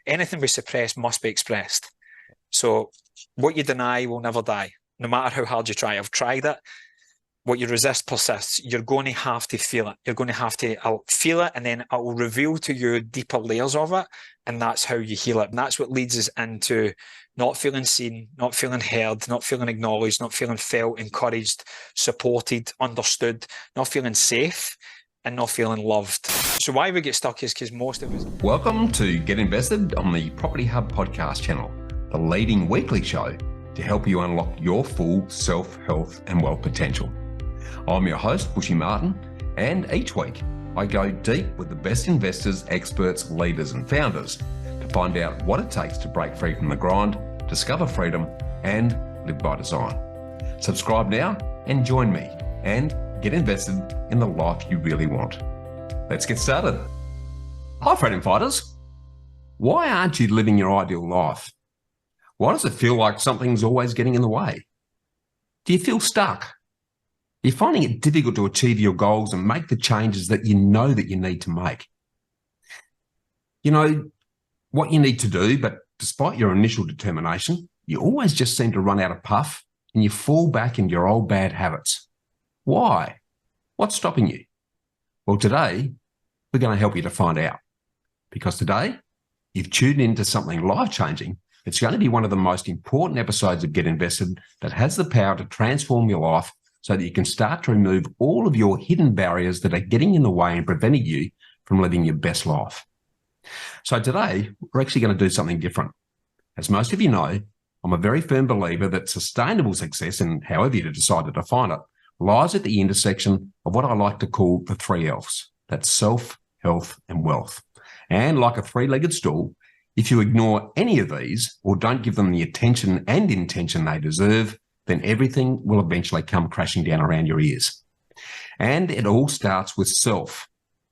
anything we suppress must be expressed. So what you deny will never die, no matter how hard you try. I've tried it. What you resist persists. You're going to have to feel it. You're going to have to feel it, and then it will reveal to you deeper layers of it, and that's how you heal it. And that's what leads us into not feeling seen, not feeling heard, not feeling acknowledged, not feeling felt, encouraged, supported, understood, not feeling safe, and not feeling loved. So why we get stuck is because most of us... Welcome to Get Invested on the Property Hub podcast channel, the leading weekly show to help you unlock your full self, health and wealth potential. I'm your host, Bushy Martin, and each week I go deep with the best investors, experts, leaders and founders to find out what it takes to break free from the grind, discover freedom and live by design. Subscribe now and join me and get invested in the life you really want. Let's get started. Hi freedom fighters. Why aren't you living your ideal life? Why does it feel like something's always getting in the way? Do you feel stuck? You're finding it difficult to achieve your goals and make the changes that you know that you need to make. You know what you need to do, but despite your initial determination, you always just seem to run out of puff and you fall back into your old bad habits. Why? What's stopping you? Well, today, we're going to help you to find out. Because today, you've tuned into something life-changing. It's going to be one of the most important episodes of Get Invested that has the power to transform your life so that you can start to remove all of your hidden barriers that are getting in the way and preventing you from living your best life. So today, we're actually going to do something different. As most of you know, I'm a very firm believer that sustainable success, and however you decide to define it, lies at the intersection of what I like to call the three L's. That's self, health, and wealth. And like a three-legged stool, if you ignore any of these or don't give them the attention and intention they deserve, then everything will eventually come crashing down around your ears. And it all starts with self,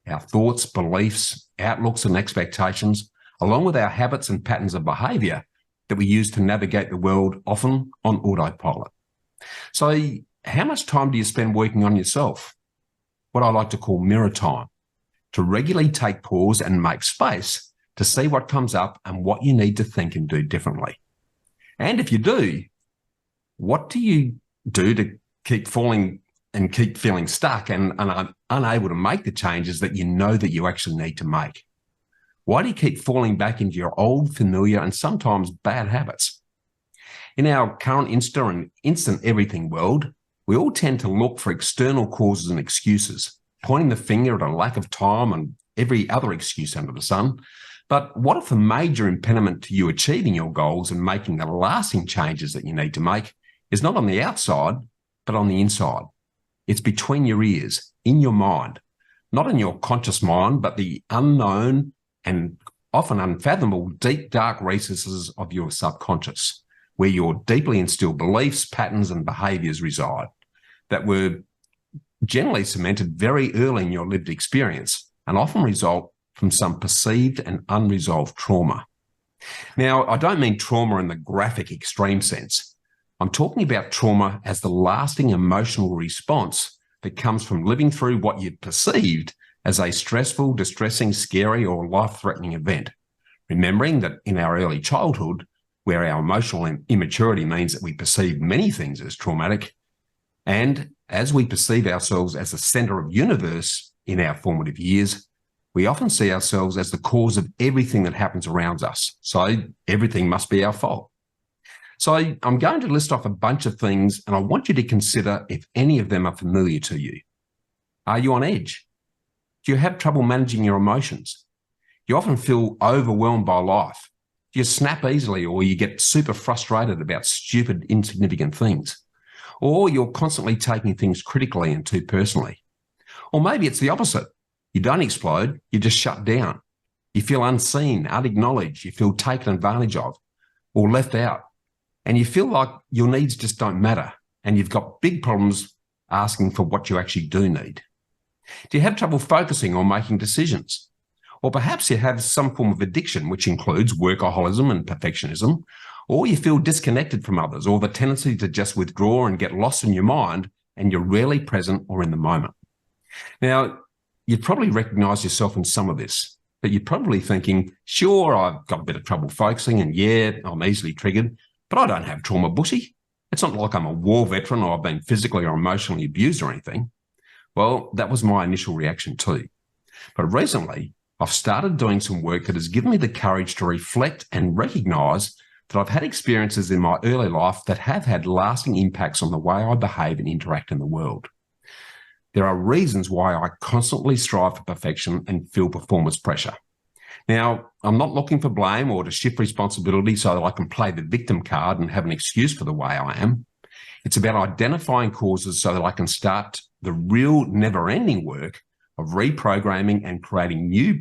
our thoughts, beliefs, outlooks, and expectations, along with our habits and patterns of behavior that we use to navigate the world, often on autopilot. So how much time do you spend working on yourself? What I like to call mirror time, to regularly take pause and make space to see what comes up and what you need to think and do differently. And if you do, what do you do to keep falling and keep feeling stuck and unable to make the changes that you know that you actually need to make? Why do you keep falling back into your old, familiar, and sometimes bad habits? In our current instant everything world, we all tend to look for external causes and excuses, pointing the finger at a lack of time and every other excuse under the sun. But what if the major impediment to you achieving your goals and making the lasting changes that you need to make is not on the outside, but on the inside? It's between your ears, in your mind, not in your conscious mind, but the unknown and often unfathomable deep, dark recesses of your subconscious, where your deeply instilled beliefs, patterns, and behaviors reside that were generally cemented very early in your lived experience and often result from some perceived and unresolved trauma. Now, I don't mean trauma in the graphic extreme sense. I'm talking about trauma as the lasting emotional response that comes from living through what you perceived as a stressful, distressing, scary, or life-threatening event. Remembering that in our early childhood, where our emotional immaturity means that we perceive many things as traumatic, and as we perceive ourselves as the center of the universe in our formative years, we often see ourselves as the cause of everything that happens around us. So everything must be our fault. So I'm going to list off a bunch of things, and I want you to consider if any of them are familiar to you. Are you on edge? Do you have trouble managing your emotions? You often feel overwhelmed by life. Do you snap easily, or you get super frustrated about stupid, insignificant things? Or you're constantly taking things critically and too personally. Or maybe it's the opposite. You don't explode, you just shut down. You feel unseen, unacknowledged, you feel taken advantage of or left out. And you feel like your needs just don't matter and you've got big problems asking for what you actually do need. Do you have trouble focusing or making decisions? Or perhaps you have some form of addiction, which includes workaholism and perfectionism, or you feel disconnected from others, or the tendency to just withdraw and get lost in your mind and you're rarely present or in the moment. Now, you'd probably recognize yourself in some of this. but you're probably thinking, sure, I've got a bit of trouble focusing and yeah, I'm easily triggered, but I don't have trauma, Bushy. It's not like I'm a war veteran or I've been physically or emotionally abused or anything. Well, that was my initial reaction too. But recently, I've started doing some work that has given me the courage to reflect and recognise that I've had experiences in my early life that have had lasting impacts on the way I behave and interact in the world. There are reasons why I constantly strive for perfection and feel performance pressure. Now, I'm not looking for blame or to shift responsibility so that I can play the victim card and have an excuse for the way I am. It's about identifying causes so that I can start the real never-ending work of reprogramming and creating new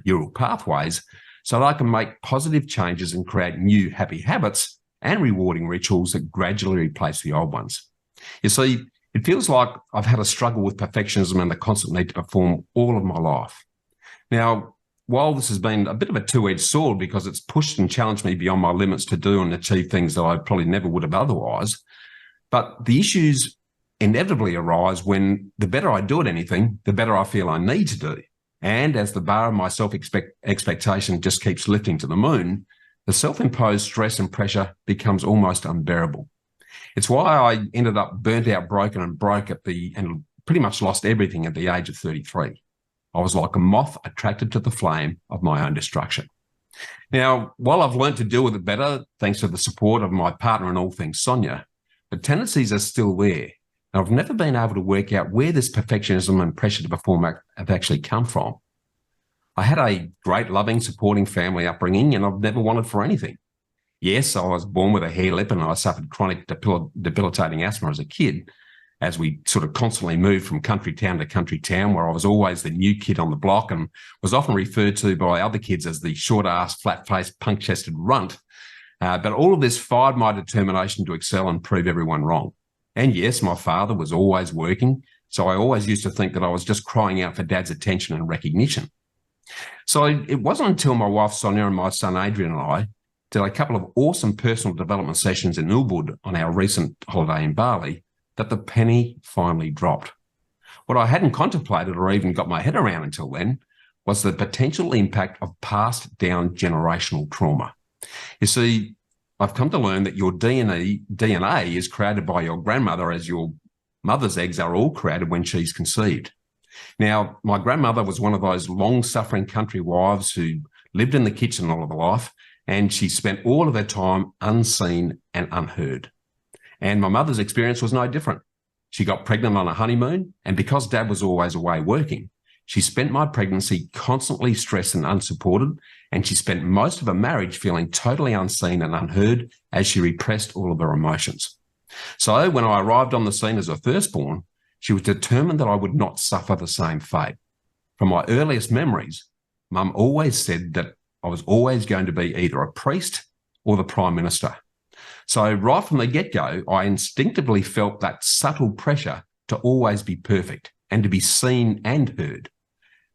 neural pathways so that I can make positive changes and create new happy habits and rewarding rituals that gradually replace the old ones. You see, it feels like I've had a struggle with perfectionism and the constant need to perform all of my life. Now, while this has been a bit of a two-edged sword because it's pushed and challenged me beyond my limits to do and achieve things that I probably never would have otherwise, but the issues inevitably arise when the better I do at anything, the better I feel I need to do. And as the bar of my self-expectation just keeps lifting to the moon, the self-imposed stress and pressure becomes almost unbearable. It's why I ended up burnt out, broken and broke and pretty much lost everything at the age of 33. I was like a moth attracted to the flame of my own destruction. Now, while I've learned to deal with it better, thanks to the support of my partner in all things, Sonia, the tendencies are still there. And I've never been able to work out where this perfectionism and pressure to perform have actually come from. I had a great, loving, supporting family upbringing, and I've never wanted for anything. Yes, I was born with a hair lip and I suffered chronic debilitating asthma as a kid, as we sort of constantly moved from country town to country town, where I was always the new kid on the block and was often referred to by other kids as the short-assed, flat-faced, punk-chested runt. But all of this fired my determination to excel and prove everyone wrong. And yes, my father was always working, so I always used to think that I was just crying out for Dad's attention and recognition. So it wasn't until my wife Sonia and my son Adrian and I did a couple of awesome personal development sessions in Ubud on our recent holiday in Bali that the penny finally dropped. What I hadn't contemplated or even got my head around until then was the potential impact of passed down generational trauma. You see, I've come to learn that your DNA is created by your grandmother, as your mother's eggs are all created when she's conceived. Now, my grandmother was one of those long-suffering country wives who lived in the kitchen all of her life, and she spent all of her time unseen and unheard. And my mother's experience was no different. She got pregnant on a honeymoon, and because Dad was always away working, she spent my pregnancy constantly stressed and unsupported, and she spent most of her marriage feeling totally unseen and unheard as she repressed all of her emotions. So when I arrived on the scene as her firstborn, she was determined that I would not suffer the same fate. From my earliest memories, Mum always said that I was always going to be either a priest or the Prime Minister. So right from the get-go, I instinctively felt that subtle pressure to always be perfect and to be seen and heard.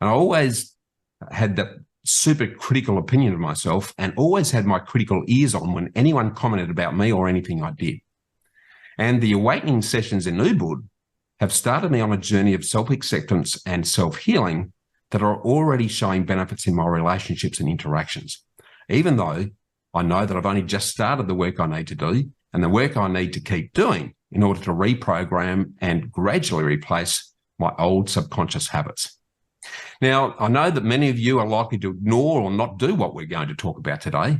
And I always had that super critical opinion of myself and always had my critical ears on when anyone commented about me or anything I did. And the awakening sessions in Ubud have started me on a journey of self-acceptance and self-healing that are already showing benefits in my relationships and interactions, even though I know that I've only just started the work I need to do and the work I need to keep doing in order to reprogram and gradually replace my old subconscious habits. Now, I know that many of you are likely to ignore or not do what we're going to talk about today,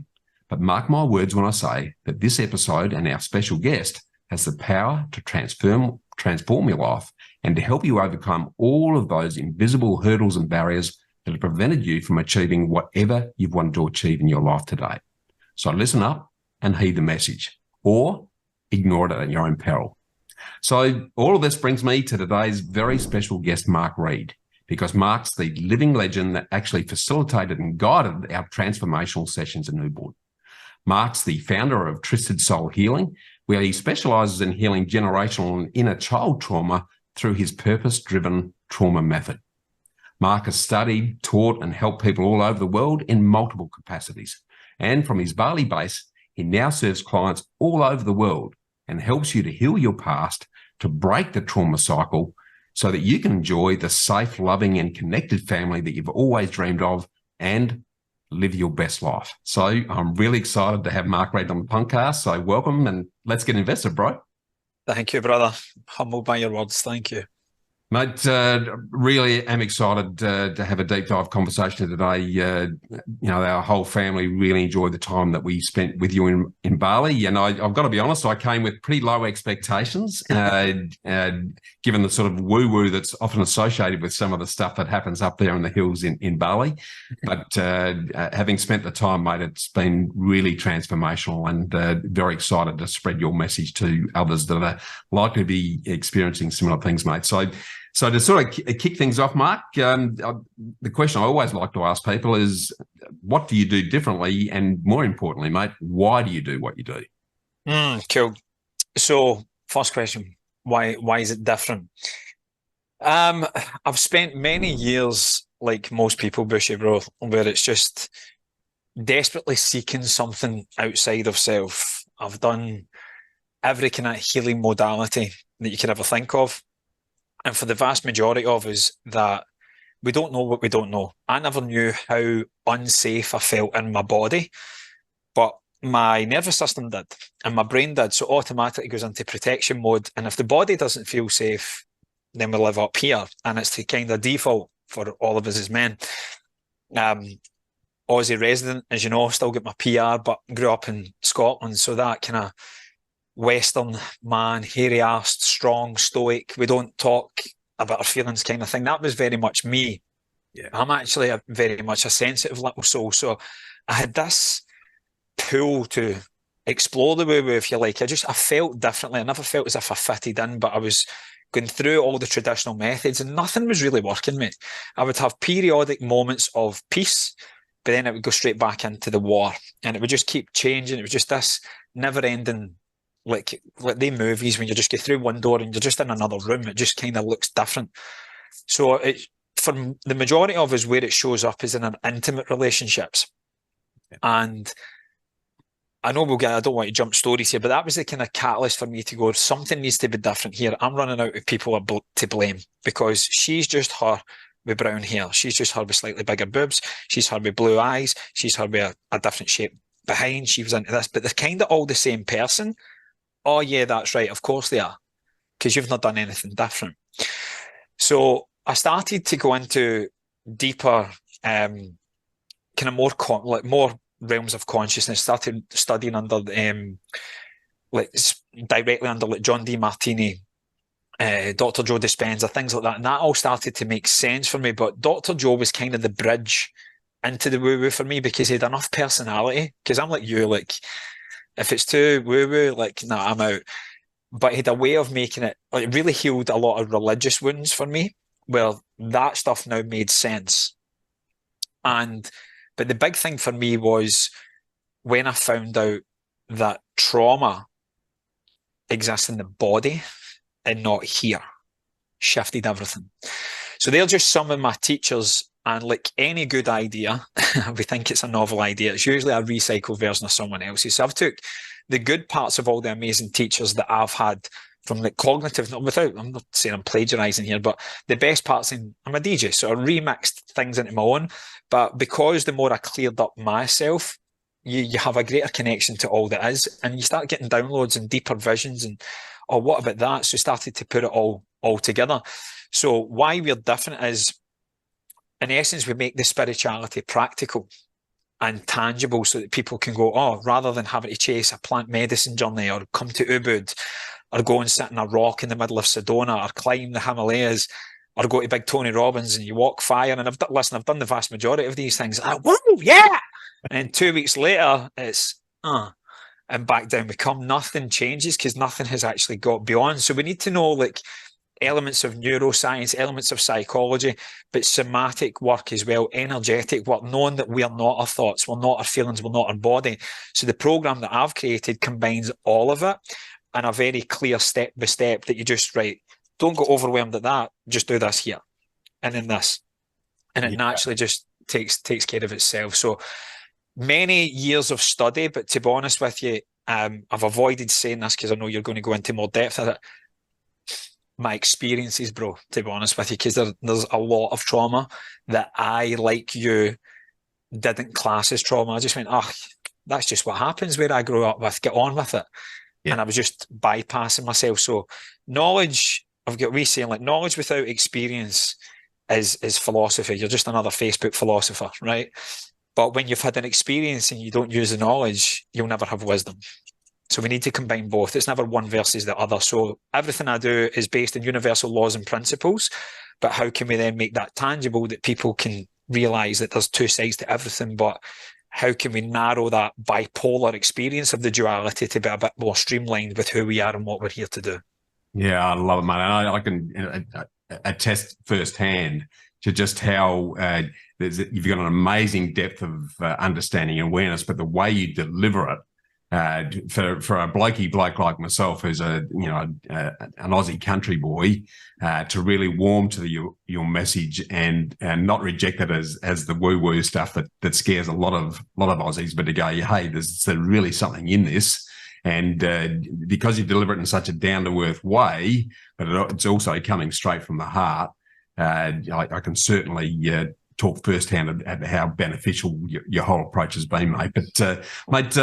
but mark my words when I say that this episode and our special guest has the power to transform your life and to help you overcome all of those invisible hurdles and barriers that have prevented you from achieving whatever you've wanted to achieve in your life today. So listen up and heed the message, or ignore it at your own peril. So all of this brings me to today's very special guest, Mark Reid, because Mark's the living legend that actually facilitated and guided our transformational sessions in Ubud. Mark's the founder of Trysted Soul Healing, where he specialises in healing generational and inner child trauma through his purpose-driven trauma method. Mark has studied, taught and helped people all over the world in multiple capacities. And from his Bali base, he now serves clients all over the world and helps you to heal your past, to break the trauma cycle so that you can enjoy the safe, loving and connected family that you've always dreamed of and live your best life. So I'm really excited to have Mark Reid on the podcast. So welcome, and let's get invested, bro. Thank you, brother. Humbled by your words. Thank you. Mate, really am excited to have a deep dive conversation today. Our whole family really enjoyed the time that we spent with you in Bali. And I've got to be honest, I came with pretty low expectations, given the sort of woo-woo that's often associated with some of the stuff that happens up there in the hills in Bali. But having spent the time, mate, it's been really transformational, and very excited to spread your message to others that are likely to be experiencing similar things, mate. So to sort of kick things off, Mark, the question I always like to ask people is, what do you do differently? And more importantly, mate, why do you do what you do? Cool. So first question, why is it different? I've spent many years, like most people, Bushy bro, where it's just desperately seeking something outside of self. I've done every kind of healing modality that you could ever think of. And for the vast majority of us, that we don't know what we don't know. I never knew how unsafe I felt in my body, but my nervous system did, and my brain did. So automatically goes into protection mode. And if the body doesn't feel safe, then we live up here. And it's the kind of default for all of us as men. Aussie resident, as you know, still got my PR, but grew up in Scotland. So that kind of Western man, hairy-assed, strong, stoic, we don't talk about our feelings kind of thing. That was very much me. Yeah. I'm actually very much a sensitive little soul. So I had this pull to explore the woo-woo, if you like. I felt differently. I never felt as if I fitted in, but I was going through all the traditional methods and nothing was really working, mate. I would have periodic moments of peace, but then it would go straight back into the war, and it would just keep changing. It was just this never-ending, like the movies when you just get through one door and you're just in another room. It just kind of looks different. So for the majority of us, where it shows up is in an intimate relationships. Yeah. And I know I don't want to jump stories here, but that was the kind of catalyst for me to go, something needs to be different here. I'm running out of people to blame, because she's just her with brown hair. She's just her with slightly bigger boobs. She's her with blue eyes. She's her with a different shape behind. She was into this, but they're kind of all the same person. Oh, yeah, that's right. Of course they are, because you've not done anything different. So I started to go into deeper, kind of more realms of consciousness. Started studying under, directly under like John D. Martini, Dr. Joe Dispenza, things like that. And that all started to make sense for me. But Dr. Joe was kind of the bridge into the woo-woo for me, because he had enough personality. Because I'm like you, like, if it's too woo-woo, like, nah, I'm out. But he had a way of making it, like, it really healed a lot of religious wounds for me, where that stuff now made sense. But the big thing for me was when I found out that trauma exists in the body and not here, shifted everything. So they're just some of my teachers. And like any good idea, we think it's a novel idea. It's usually a recycled version of someone else's. So I've took the good parts of all the amazing teachers that I've had from the cognitive, I'm not saying I'm plagiarizing here, but the best parts I'm a DJ, so I remixed things into my own. But because the more I cleared up myself, you have a greater connection to all that is, and you start getting downloads and deeper visions and, oh, what about that? So started to put it all together. So why we're different is, in essence, we make the spirituality practical and tangible, so that people can go, oh, rather than having to chase a plant medicine journey or come to Ubud or go and sit in a rock in the middle of Sedona or climb the Himalayas or go to Big Tony Robbins and you walk fire. And I've done the vast majority of these things. Whoa, yeah! And 2 weeks later, it's, and back down we come. Nothing changes because nothing has actually got beyond. So we need to know, like, elements of neuroscience, elements of psychology, but somatic work as well, energetic work, knowing that we are not our thoughts, we're not our feelings, we're not our body. So the program that I've created combines all of it in a very clear step by step that you just, right, don't get overwhelmed at that, just do this here and then this. And it naturally just takes care of itself. So many years of study, but to be honest with you, I've avoided saying this because I know you're going to go into more depth of it. My experiences, bro, to be honest with you, because there's a lot of trauma that I, like you, didn't class as trauma. I just went, oh, that's just what happens where I grew up with, get on with it. Yeah. And I was just bypassing myself. So knowledge, I've got we saying like knowledge without experience is philosophy. You're just another Facebook philosopher, right? But when you've had an experience and you don't use the knowledge, you'll never have wisdom. So we need to combine both. It's never one versus the other. So everything I do is based on universal laws and principles. But how can we then make that tangible that people can realize that there's two sides to everything? But how can we narrow that bipolar experience of the duality to be a bit more streamlined with who we are and what we're here to do? Yeah, I love it, mate. And I can attest firsthand to just how you've got an amazing depth of understanding and awareness, but the way you deliver it for a blokey bloke like myself, who's an Aussie country boy, to really warm to your message and not reject it as the woo woo stuff that scares a lot of Aussies, but to go, hey, there's really something in this. And because you deliver it in such a down-to-earth way, but it's also coming straight from the heart, I can certainly talk firsthand at how beneficial your whole approach has been, mate. But mate,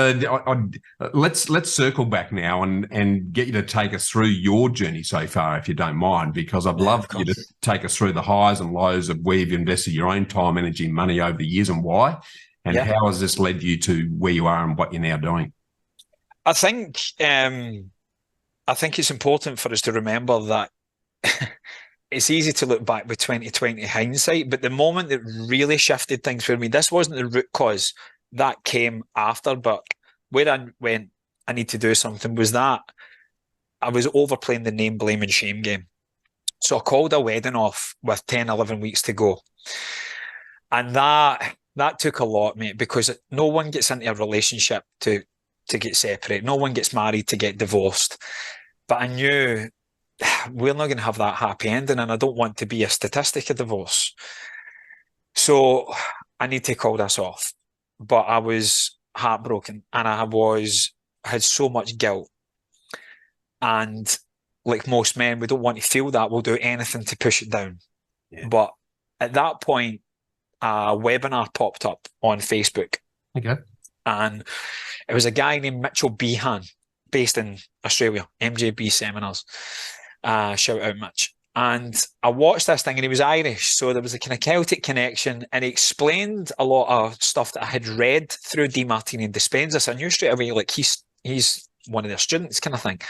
let's circle back now and get you to take us through your journey so far, if you don't mind, because I'd love you to take us through the highs and lows of where you've invested your own time, energy, and money over the years, and why, and how has this led you to where you are and what you're now doing. I think it's important for us to remember that it's easy to look back with 2020 hindsight, but the moment that really shifted things for me, this wasn't the root cause, that came after, but where I went, I need to do something, was that I was overplaying the name, blame and shame game. So I called a wedding off with 10, 11 weeks to go. And that took a lot, mate, because no one gets into a relationship to get separated. No one gets married to get divorced. But I knew we're not going to have that happy ending, and I don't want to be a statistic of divorce. So I need to call this off. But I was heartbroken, and I had so much guilt. And like most men, we don't want to feel that. We'll do anything to push it down. Yeah. But at that point, a webinar popped up on Facebook. Okay. And it was a guy named Mitchell Behan, based in Australia, MJB seminars. Shout out Mitch. And I watched this thing, and he was Irish, so there was a kind of Celtic connection, and he explained a lot of stuff that I had read through DeMartini and Dispenza. So I knew straight away, like, he's one of their students kind of thing,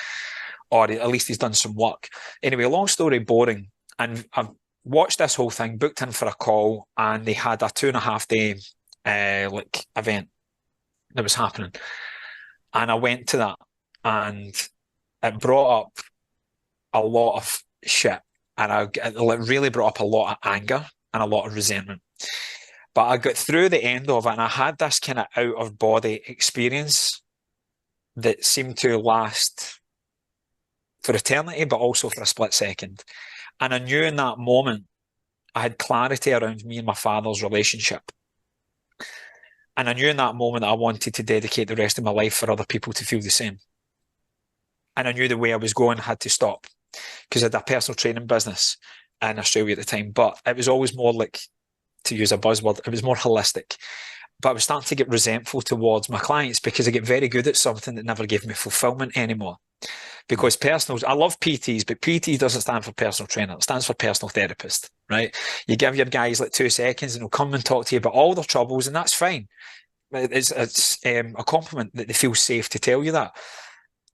or at least he's done some work. Anyway, long story boring, and I've watched this whole thing, booked in for a call, and they had a 2.5 day event that was happening. And I went to that, and it brought up a lot of shit, and it really brought up a lot of anger and a lot of resentment. But I got through the end of it, and I had this kind of out of body experience that seemed to last for eternity, but also for a split second. And I knew in that moment I had clarity around me and my father's relationship. And I knew in that moment that I wanted to dedicate the rest of my life for other people to feel the same. And I knew the way I was going had to stop, because I had a personal training business in Australia at the time. But it was always more like, to use a buzzword, it was more holistic. But I was starting to get resentful towards my clients because I get very good at something that never gave me fulfillment anymore. Because personals, I love PTs, but PT doesn't stand for personal trainer. It stands for personal therapist, right? You give your guys like 2 seconds and they'll come and talk to you about all their troubles, and that's fine. It's a compliment that they feel safe to tell you that.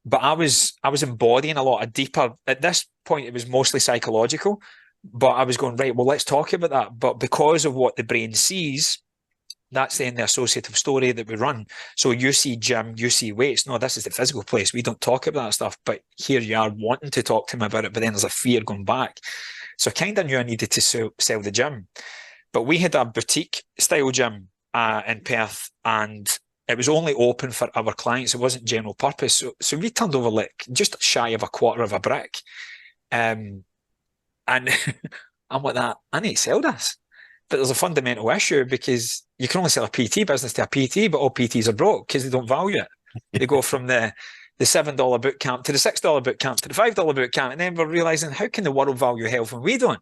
But I was embodying a lot of deeper, at this point, it was mostly psychological, but I was going, right, well, let's talk about that. But because of what the brain sees, that's then the associative story that we run. So you see gym, you see weights. No, this is the physical place. We don't talk about that stuff. But here you are wanting to talk to me about it, but then there's a fear going back. So I kind of knew I needed to sell the gym. But we had a boutique style gym in Perth, and it was only open for our clients. It wasn't general purpose. So we turned over like just shy of a quarter of a brick. And I'm like that, I need to sell this. But there's a fundamental issue, because you can only sell a PT business to a PT, but all PTs are broke because they don't value it. They go from the $7 boot camp to the $6 boot camp to the $5 boot camp. And then we're realizing, how can the world value health when we don't?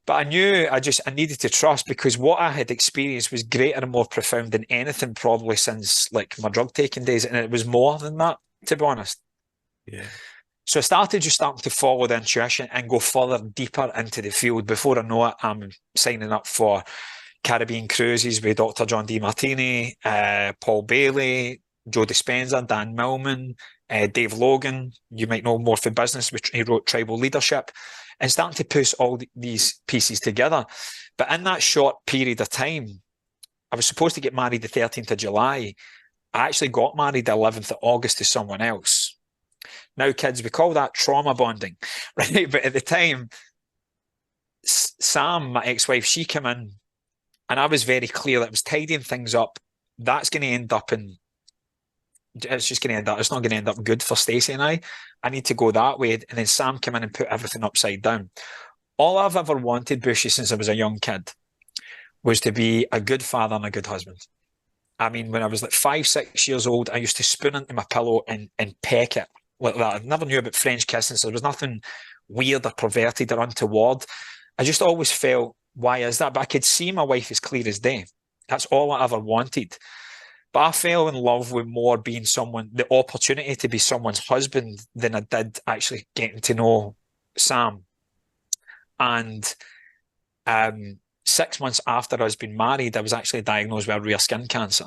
But I knew I needed to trust, because what I had experienced was greater and more profound than anything probably since like my drug taking days. And it was more than that, to be honest. Yeah. So I started to follow the intuition and go further, deeper into the field. Before I know it, I'm signing up for Caribbean cruises with Dr. John Demartini, Paul Bailey, Joe Dispenza, Dan Millman, Dave Logan. You might know more for business, which he wrote Tribal Leadership, and starting to push all these pieces together. But in that short period of time, I was supposed to get married the 13th of July. I actually got married the 11th of August to someone else. Now, kids, we call that trauma bonding, right? But at the time, Sam, my ex-wife, she came in, and I was very clear that I was tidying things up. That's going to end up in, it's just going to end up, it's not going to end up good for Stacey and I. I need to go that way. And then Sam came in and put everything upside down. All I've ever wanted, Bushy, since I was a young kid, was to be a good father and a good husband. I mean, when I was like 5, 6 years old, I used to spoon into my pillow and peck it like that. I never knew about French kissing, so there was nothing weird or perverted or untoward. I just always felt, why is that? But I could see my wife as clear as day. That's all I ever wanted. But I fell in love with more being the opportunity to be someone's husband, than I did actually getting to know Sam. And 6 months after I was being married, I was actually diagnosed with a rare skin cancer.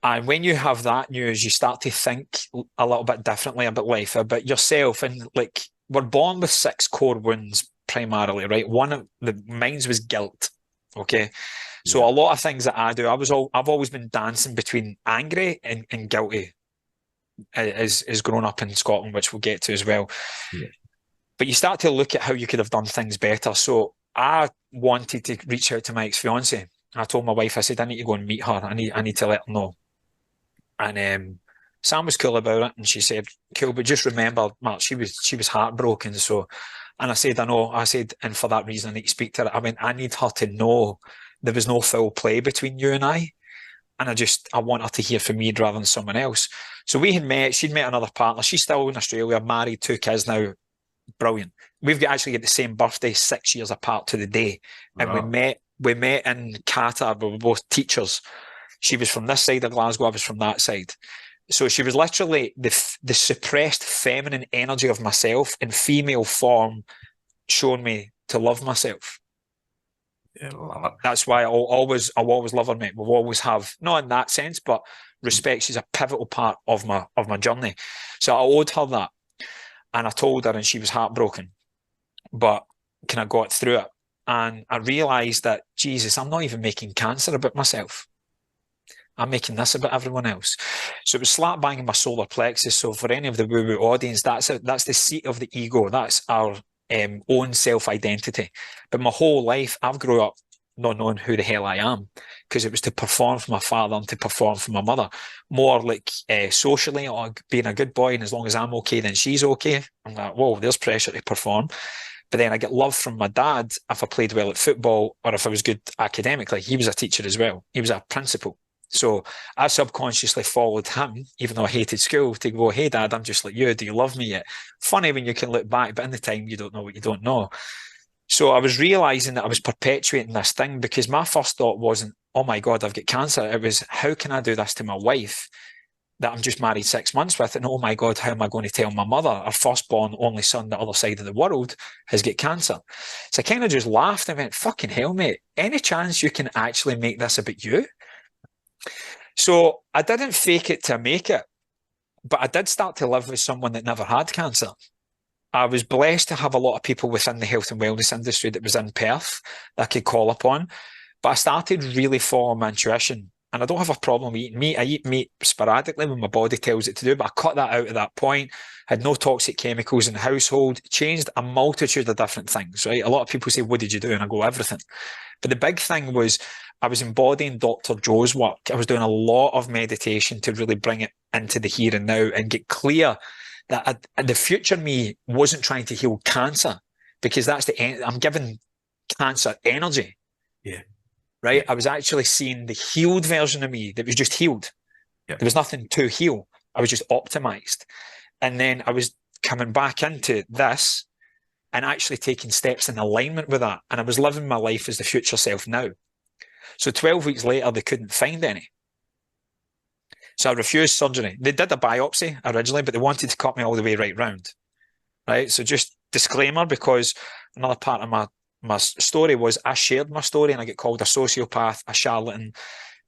And when you have that news, you start to think a little bit differently about life, about yourself. And like, we're born with 6 core wounds primarily, right? One of mine was guilt. Okay. So a lot of things that I do, I've always been dancing between angry and guilty as growing up in Scotland, which we'll get to as well. Yeah. But you start to look at how you could have done things better. So I wanted to reach out to my ex-fiance. I told my wife, I said, I need to go and meet her. I need to let her know. And Sam was cool about it, and she said, cool, but just remember, Mark, she was heartbroken. So, and I said, I know. I said, and for that reason, I need to speak to her. I mean, I need her to know there was no foul play between you and I. And I want her to hear from me rather than someone else. So we had met, she'd met another partner. She's still in Australia, married, 2 kids now. Brilliant. We've actually got the same birthday, 6 years apart to the day. And wow. we met in Qatar, but we were both teachers. She was from this side of Glasgow, I was from that side. So she was literally the suppressed feminine energy of myself in female form, showing me to love myself. Yeah, love it. That's why I'll always love her, mate. We'll always have, not in that sense, but respect. She's a pivotal part of my journey. So I owed her that. And I told her, and she was heartbroken. But kind of got through it. And I realised that, Jesus, I'm not even making cancer about myself. I'm making this about everyone else. So it was slap banging my solar plexus. So for any of the woo-woo audience, that's the seat of the ego. That's our own self-identity. But my whole life, I've grown up not knowing who the hell I am, because it was to perform for my father and to perform for my mother. More like socially, or being a good boy, and as long as I'm okay, then she's okay. I'm like, whoa, there's pressure to perform. But then I get love from my dad if I played well at football, or if I was good academically. He was a teacher as well. He was a principal. So I subconsciously followed him, even though I hated school, to go, hey, Dad, I'm just like you. Do you love me yet? Funny when you can look back, but in the time, you don't know what you don't know. So I was realising that I was perpetuating this thing, because my first thought wasn't, oh my God, I've got cancer. It was, how can I do this to my wife that I'm just married 6 months with? And oh my God, how am I going to tell my mother, our firstborn only son, the other side of the world, has got cancer? So I kind of just laughed and went, fucking hell, mate, any chance you can actually make this about you? So I didn't fake it to make it, but I did start to live with someone that never had cancer. I was blessed to have a lot of people within the health and wellness industry that was in Perth that I could call upon. But I started really following my intuition. And I don't have a problem eating meat. I eat meat sporadically when my body tells it to do, but I cut that out at that point. Had no toxic chemicals in the household, changed a multitude of different things, right? A lot of people say, what did you do? And I go, everything. But the big thing was I was embodying Dr. Joe's work. I was doing a lot of meditation to really bring it into the here and now and get clear that the future me wasn't trying to heal cancer, because that's I'm giving cancer energy. Yeah. Right. Yeah. I was actually seeing the healed version of me that was just healed. Yeah. There was nothing to heal. I was just optimized. And then I was coming back into this and actually taking steps in alignment with that. And I was living my life as the future self now. So 12 weeks later, they couldn't find any. So I refused surgery. They did a biopsy originally, but they wanted to cut me all the way right round. Right. So just disclaimer, because another part of my story was I shared my story and I get called a sociopath, a charlatan.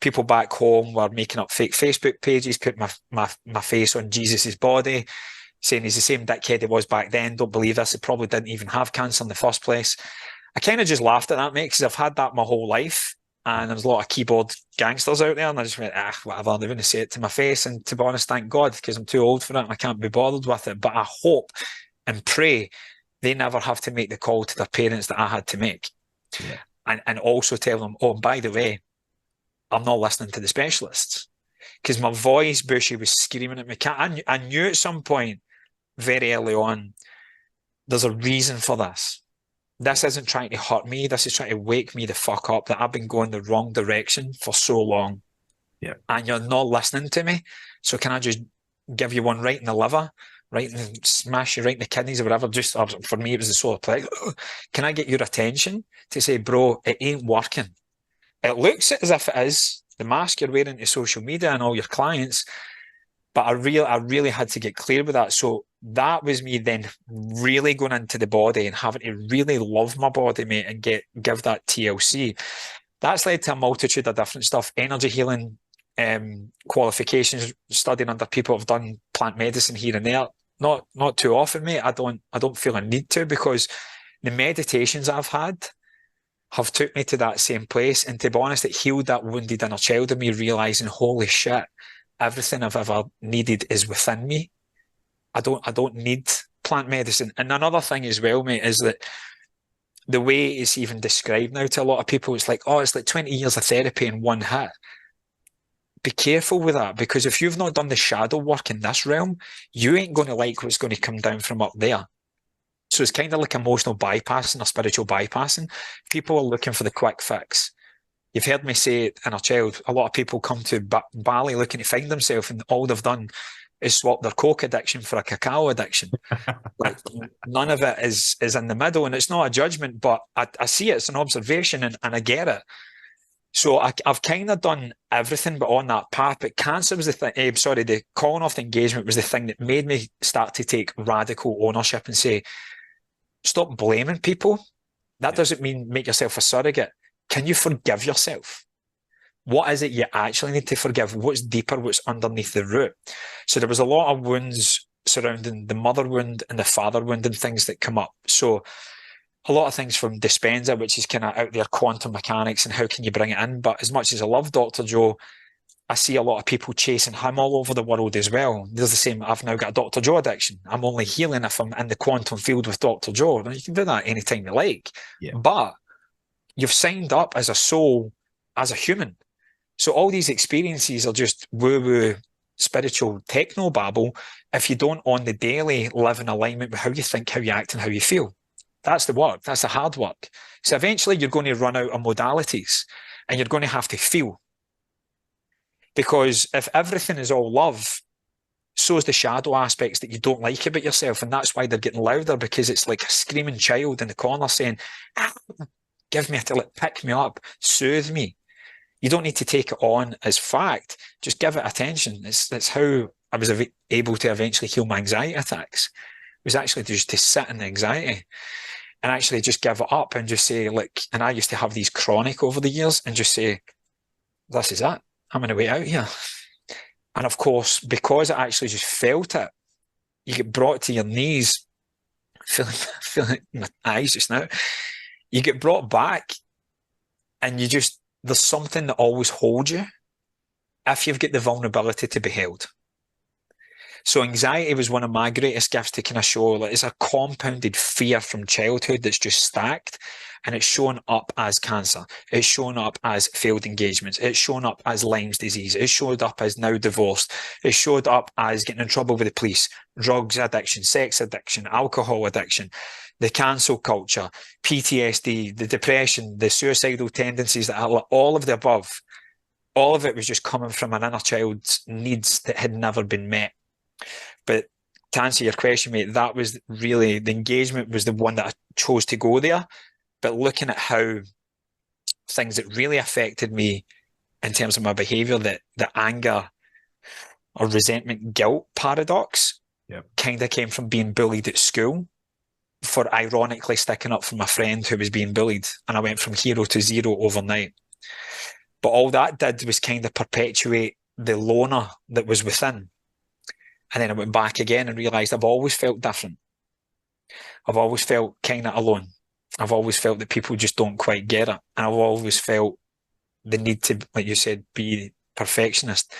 People back home were making up fake Facebook pages, put my face on Jesus's body, saying he's the same dickhead he was back then. Don't believe this. He probably didn't even have cancer in the first place. I kind of just laughed at that, mate, because I've had that my whole life. And there's a lot of keyboard gangsters out there. And I just went, whatever, they're going to say it to my face. And to be honest, thank God, because I'm too old for it and I can't be bothered with it. But I hope and pray they never have to make the call to their parents that I had to make. Yeah. And also tell them, oh, by the way, I'm not listening to the specialists. Because my voice, Bushy, was screaming at me. I knew at some point, very early on, there's a reason for this. This isn't trying to hurt me. This is trying to wake me the fuck up that I've been going the wrong direction for so long. Yeah. And you're not listening to me. So can I just give you one right in the liver, right, and smash you right in the kidneys or whatever? Just for me, it was the solar plexus. Can I get your attention to say, bro, it ain't working? It looks as if it is. The mask you're wearing to social media and all your clients. But I really had to get clear with that. So that was me then really going into the body and having to really love my body, mate, and give that TLC. That's led to a multitude of different stuff. Energy healing, qualifications, studying under people who've done plant medicine here and there. Not too often, mate. I don't feel a need to, because the meditations I've had have took me to that same place. And to be honest, it healed that wounded inner child in me, realizing, holy shit, everything I've ever needed is within me. I don't need plant medicine. And another thing as well, mate, is that the way it's even described now to a lot of people, it's like 20 years of therapy in one hit. Be careful with that, because if you've not done the shadow work in this realm, you ain't going to like what's going to come down from up there. So it's kind of like emotional bypassing or spiritual bypassing. People are looking for the quick fix. You've heard me say it in a child. A lot of people come to Bali looking to find themselves, and all they've done is swap their Coke addiction for a cacao addiction. Like, none of it is in the middle, and it's not a judgment, but I see it as an observation, and I get it. So I've kind of done everything but on that path. But cancer was the thing. The calling off the engagement was the thing that made me start to take radical ownership and say, stop blaming people. That doesn't mean make yourself a surrogate. Can you forgive yourself? What is it you actually need to forgive? What's deeper? What's underneath the root? So there was a lot of wounds surrounding the mother wound and the father wound and things that come up. So a lot of things from Dispenza, which is kind of out there, quantum mechanics and how can you bring it in. But as much as I love Dr. Joe, I see a lot of people chasing him all over the world as well. There's the same, I've now got a Dr. Joe addiction. I'm only healing if I'm in the quantum field with Dr. Joe. Now, you can do that anytime you like. Yeah. But you've signed up as a soul, as a human. So all these experiences are just woo-woo spiritual techno babble if you don't on the daily live in alignment with how you think, how you act, and how you feel. That's the work. That's the hard work. So eventually you're going to run out of modalities and you're going to have to feel. Because if everything is all love, so is the shadow aspects that you don't like about yourself. And that's why they're getting louder, because it's like a screaming child in the corner saying, give me pick me up, soothe me. You don't need to take it on as fact. Just give it attention. That's how I was able to eventually heal my anxiety attacks. It was actually just to sit in the anxiety and actually just give it up and just say, look, and I used to have these chronic over the years, and just say, this is it. I'm on the way out here. And of course, because I actually just felt it, you get brought to your knees, feeling my eyes just now. You get brought back and there's something that always holds you if you've got the vulnerability to be held. So anxiety was one of my greatest gifts to kind of show, like, it's a compounded fear from childhood that's just stacked, and it's shown up as cancer. It's shown up as failed engagements. It's shown up as Lyme's disease. It's showed up as now divorced. It's showed up as getting in trouble with the police, drugs addiction, sex addiction, alcohol addiction, the cancel culture, PTSD, the depression, the suicidal tendencies, that all of the above. All of it was just coming from an inner child's needs that had never been met. But to answer your question, mate, that was really, the engagement was the one that I chose to go there. But looking at how things that really affected me in terms of my behavior, that the anger or resentment guilt paradox kind of came from being bullied at school, for ironically sticking up for my friend who was being bullied. And I went from hero to zero overnight. But all that did was kind of perpetuate the loner that was within. And then I went back again and realised I've always felt different. I've always felt kind of alone. I've always felt that people just don't quite get it. And I've always felt the need to, like you said, be perfectionist.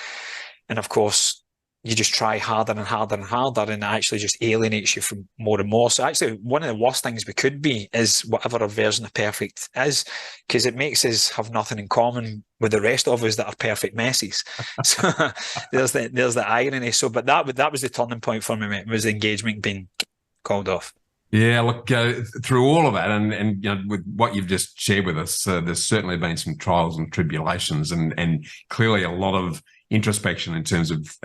And of course, you just try harder and harder and harder, and it actually just alienates you from more and more. So actually, one of the worst things we could be is whatever our version of perfect is, because it makes us have nothing in common with the rest of us that are perfect messes. So there's the irony. So, but that was the turning point for me, mate, was the engagement being called off. Yeah, look, through all of that, and you know, with what you've just shared with us, there's certainly been some trials and tribulations, and clearly a lot of introspection in terms of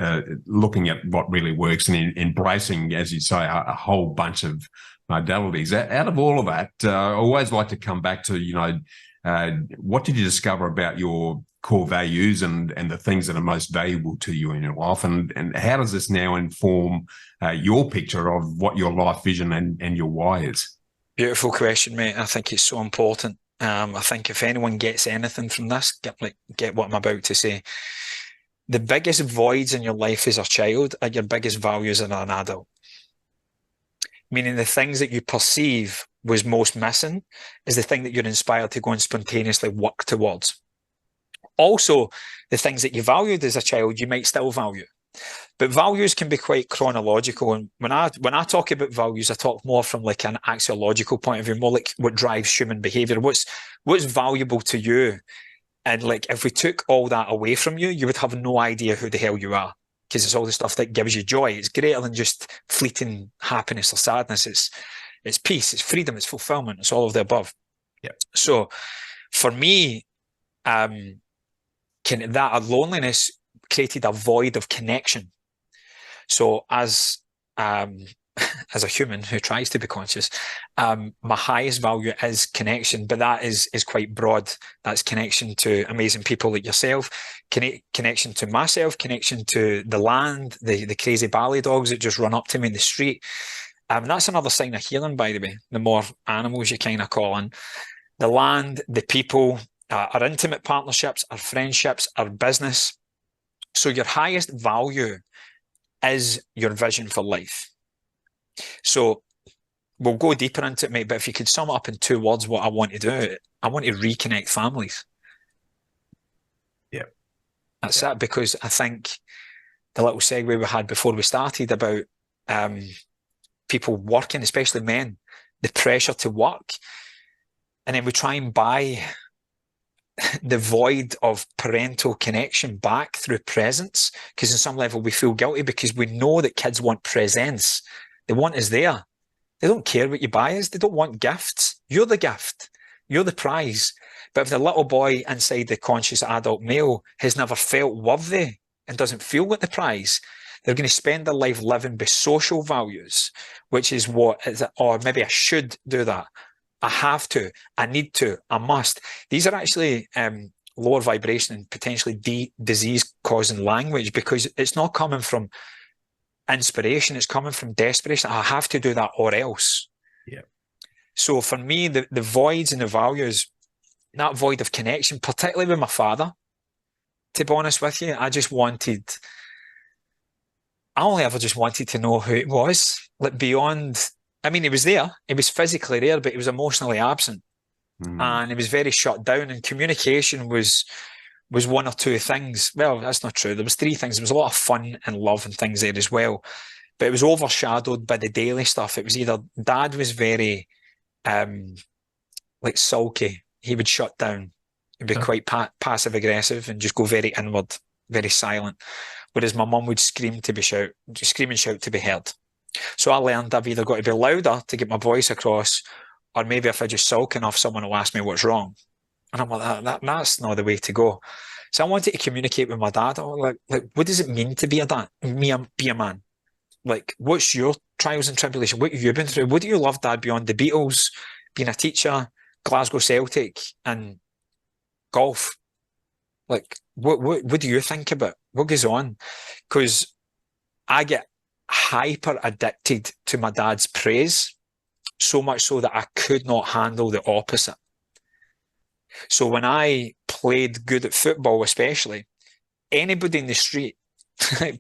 looking at what really works and embracing, as you say, a whole bunch of modalities. Out of all of that, I always like to come back to, you know, what did you discover about your core values and the things that are most valuable to you in your life, and how does this now inform your picture of what your life vision and your why is? Beautiful question, mate. I think it's so important. I think if anyone gets anything from this, get what I'm about to say. The biggest voids in your life as a child are your biggest values as an adult. Meaning the things that you perceive was most missing is the thing that you're inspired to go and spontaneously work towards. Also, the things that you valued as a child, you might still value. But values can be quite chronological. And when I talk about values, I talk more from like an axiological point of view, more like what drives human behavior, what's valuable to you. And like, if we took all that away from you, you would have no idea who the hell you are, because it's all the stuff that gives you joy. It's greater than just fleeting happiness or sadness. It's peace, it's freedom, it's fulfillment, it's all of the above. Yeah. So for me, that loneliness created a void of connection. So as a human who tries to be conscious, my highest value is connection, but that is quite broad. That's connection to amazing people like yourself, connection to myself, connection to the land, the crazy Bali dogs that just run up to me in the street. That's another sign of healing, by the way. The more animals you kind of call in, the land, the people, our intimate partnerships, our friendships, our business. So your highest value is your vision for life. So we'll go deeper into it, mate, but if you could sum it up in 2 words, what I want to do, I want to reconnect families. Yeah. That's it, because I think the little segue we had before we started about people working, especially men, the pressure to work, and then we try and buy the void of parental connection back through presence, because in some level we feel guilty because we know that kids want presence. They want us there. They don't care what you buy us. They don't want gifts. You're the gift. You're the prize. But if the little boy inside the conscious adult male has never felt worthy and doesn't feel like the prize, they're going to spend their life living by social values, which is what is it, or maybe I should do that. I have to, I need to, I must. These are actually lower vibration and potentially disease-causing language, because it's not coming from inspiration, it's coming from desperation. I have to do that or else. Yeah. So for me, the voids and the values, that void of connection, particularly with my father, to be honest with you, I only ever just wanted to know who it was, like beyond. I mean, he was there, he was physically there, but he was emotionally absent. And he was very shut down, and communication was one or two things. Well, that's not true. There was 3 things. There was a lot of fun and love and things there as well, but it was overshadowed by the daily stuff. It was either dad was very like sulky. He would shut down. He'd be quite passive aggressive and just go very inward, very silent. Whereas my mum would scream and shout to be heard. So I learned I've either got to be louder to get my voice across, or maybe if I just sulk enough, someone will ask me what's wrong. And I'm like, that's not the way to go. So I wanted to communicate with my dad. Like, what does it mean to be a dad? Be a man? Like, what's your trials and tribulation? What have you been through? What do you love, Dad, beyond the Beatles, being a teacher, Glasgow Celtic, and golf? Like, what do you think about? What goes on? Because I get hyper addicted to my dad's praise, so much so that I could not handle the opposite. So when I played good at football, especially, anybody in the street,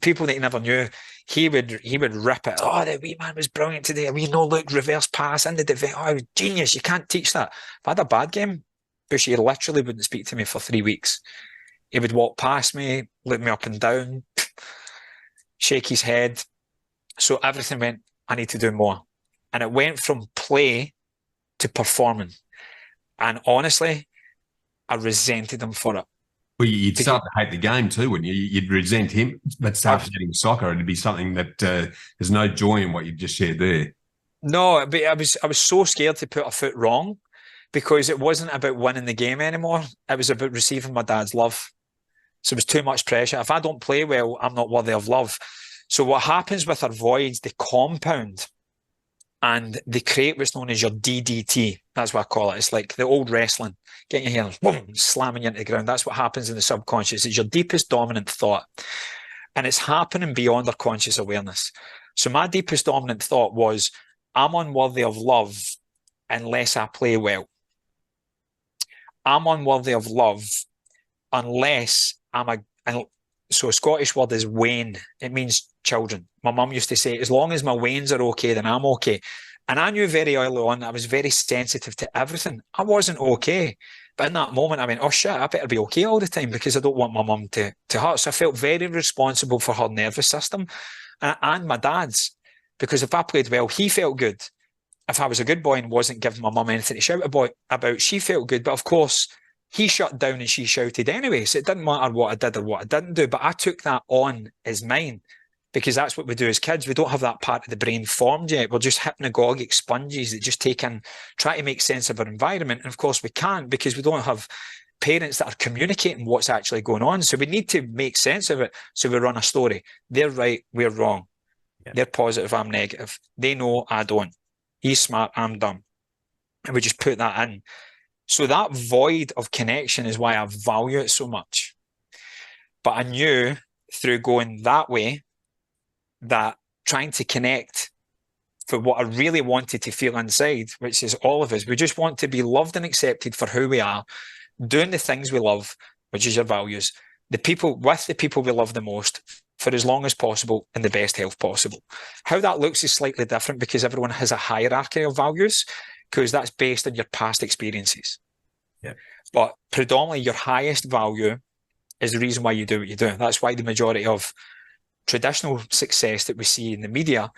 people that he never knew, he would rip it. Oh, the wee man was brilliant today. A wee no look reverse pass into the defence. Oh, genius! You can't teach that. If I had a bad game, Bushy literally wouldn't speak to me for 3 weeks. He would walk past me, look me up and down, shake his head. So everything went, I need to do more. And it went from play to performing. And honestly, I resented him for it. Well, you'd start to hate the game too, wouldn't you? You'd resent him, but start hating soccer. It'd be something that there's no joy in what you just shared there. No, but I was so scared to put a foot wrong because it wasn't about winning the game anymore. It was about receiving my dad's love. So it was too much pressure. If I don't play well, I'm not worthy of love. So what happens with our voids, they compound and they create what's known as your DDT. That's what I call it. It's like the old wrestling. Getting your hands, boom, slamming you into the ground. That's what happens in the subconscious. It's your deepest dominant thought. And it's happening beyond our conscious awareness. So my deepest dominant thought was, I'm unworthy of love unless I play well. I'm unworthy of love unless so a Scottish word is wane. It means children. My mum used to say, as long as my wains are okay, then I'm okay. And I knew very early on I was very sensitive to everything. I wasn't okay. But in that moment, I went, oh shit, I better be okay all the time because I don't want my mum to hurt. So I felt very responsible for her nervous system and my dad's. Because if I played well, he felt good. If I was a good boy and wasn't giving my mum anything to shout about, she felt good. But of course, he shut down and she shouted anyway. So it didn't matter what I did or what I didn't do. But I took that on as mine because that's what we do as kids. We don't have that part of the brain formed yet. We're just hypnagogic sponges that just try to make sense of our environment. And of course, we can't because we don't have parents that are communicating what's actually going on. So we need to make sense of it. So we run a story. They're right, we're wrong. Yeah. They're positive, I'm negative. They know, I don't. He's smart, I'm dumb. And we just put that in. So that void of connection is why I value it so much. But I knew through going that way that trying to connect for what I really wanted to feel inside, which is all of us, we just want to be loved and accepted for who we are, doing the things we love, which is your values, the people we love the most for as long as possible in the best health possible. How that looks is slightly different because everyone has a hierarchy of values because that's based on your past experiences. Yeah. But predominantly your highest value is the reason why you do what you do. That's why the majority of traditional success that we see in the media,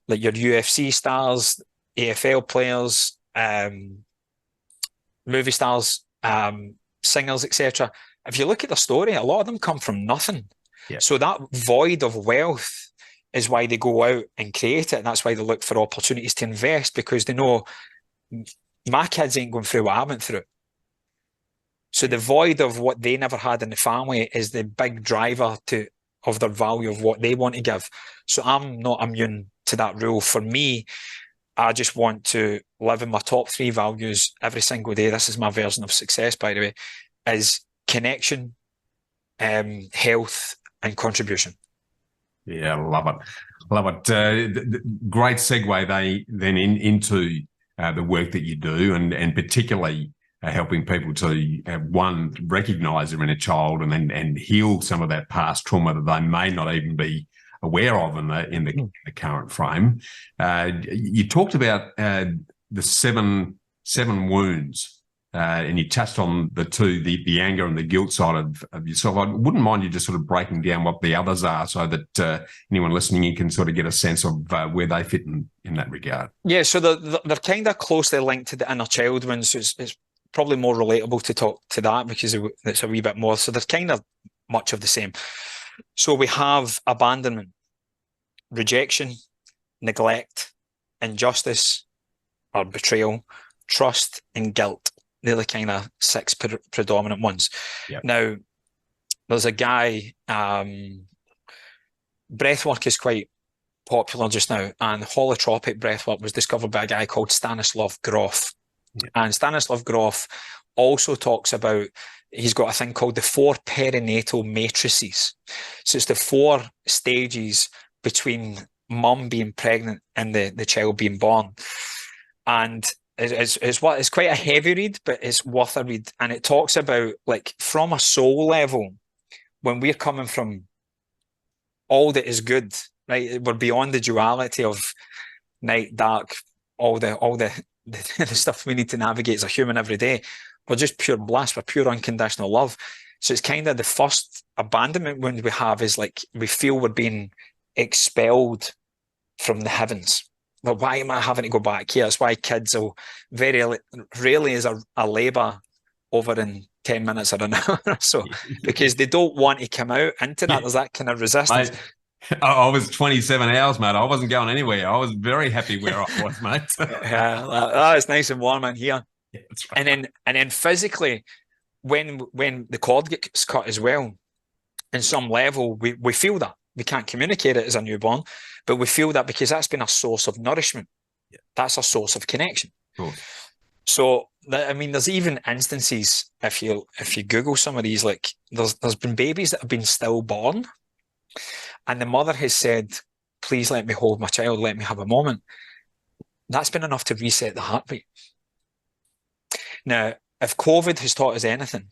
like your UFC stars, AFL players, movie stars, singers, etc. If you look at their story, a lot of them come from nothing. Yeah. So that void of wealth is why they go out and create it. And that's why they look for opportunities to invest because they know my kids ain't going through what I went through. So the void of what they never had in the family is the big driver of their value of what they want to give. So I'm not immune to that rule. For me, I just want to live in my top 3 values every single day. This is my version of success, by the way, is connection, health, and contribution. Yeah, I love it. Love it. Great segue then into the work that you do and particularly helping people to, one, recognise they're in a child and heal some of that past trauma that they may not even be aware of in the current frame. You talked about the seven wounds. And you touched on the two, the anger and the guilt side of yourself. I wouldn't mind you just sort of breaking down what the others are so that anyone listening in can sort of get a sense of where they fit in that regard. Yeah, so they're kind of closely linked to the inner child wounds. So it's probably more relatable to talk to that because it's a wee bit more. So they're kind of much of the same. So we have abandonment, rejection, neglect, injustice or betrayal, trust, and guilt. They're the kind of 6 predominant ones. Yep. Now, there's a guy, breathwork is quite popular just now, and holotropic breathwork was discovered by a guy called Stanislav Grof. Yeah. And Stanislav Grof also talks about, he's got a thing called the 4 perinatal matrices. So it's the 4 stages between mum being pregnant and the child being born. And it's quite a heavy read, but it's worth a read. And it talks about, like, from a soul level, when we're coming from all that is good, right? We're beyond the duality of night, dark, all the stuff we need to navigate as a human every day. We're just pure bliss. We're pure unconditional love. So it's kind of the first abandonment wound we have is like we feel we're being expelled from the heavens. But why am I having to go back here? That's why kids will very rarely is a labour over in 10 minutes or an hour or so, because they don't want to come out into that. There's that kind of resistance. I was 27 hours, mate. I wasn't going anywhere. I was very happy where I was, mate. Yeah, it's nice and warm in here. Yeah, that's right. And then physically, when the cord gets cut as well, in some level, we feel that. We can't communicate it as a newborn, but we feel that because that's been a source of nourishment. Yeah. That's a source of connection. Cool. So, I mean, there's even instances, if you Google some of these, like there's been babies that have been stillborn, and the mother has said, please let me hold my child, let me have a moment. That's been enough to reset the heartbeat. Now, if COVID has taught us anything,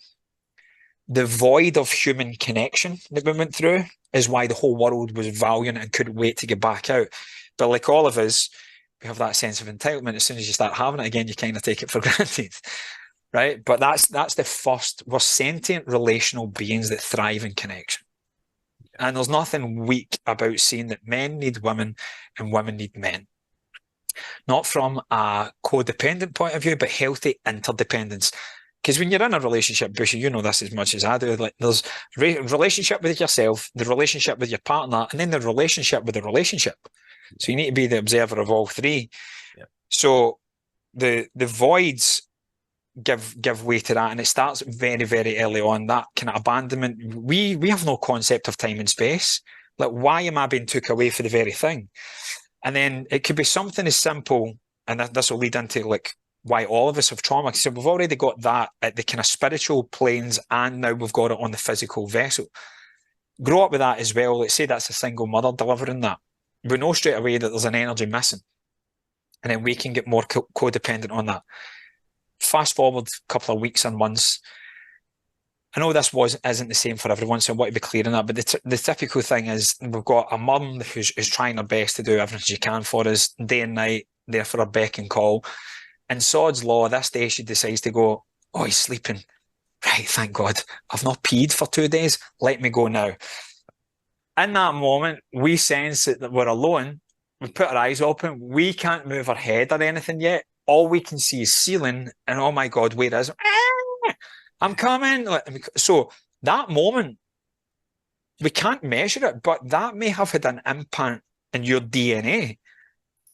the void of human connection that we went through is why the whole world was valiant and couldn't wait to get back out. But like all of us, we have that sense of entitlement. As soon as you start having it again, you kind of take it for granted, right? But that's the first. We're sentient relational beings that thrive in connection. And there's nothing weak about saying that men need women and women need men. Not from a codependent point of view, but healthy interdependence. Because when you're in a relationship, Bushy, you know this as much as I do, like there's relationship with yourself, the relationship with your partner, and then the relationship with the relationship. So you need to be the observer of all three. Yeah. So the voids give way to that, and it starts very, very early on, that kind of abandonment. We have no concept of time and space. Like, why am I being took away for the very thing? And then it could be something as simple, and this will lead into like why all of us have trauma. So we've already got that at the kind of spiritual planes, and now we've got it on the physical vessel. Grow up with that as well. Let's say that's a single mother delivering that. We know straight away that there's an energy missing, and then we can get more codependent on that. Fast forward a couple of weeks and months. I know this isn't the same for everyone, so I want to be clear on that. But the typical thing is we've got a mum who's trying her best to do everything she can for us, day and night, there for her beck and call. And sod's law, this day she decides to go, oh, he's sleeping. Right, thank God. I've not peed for 2 days. Let me go now. In that moment, we sense that we're alone. We put our eyes open. We can't move our head or anything yet. All we can see is ceiling. And oh my God, where is it? I'm coming. So that moment, we can't measure it, but that may have had an impact in your DNA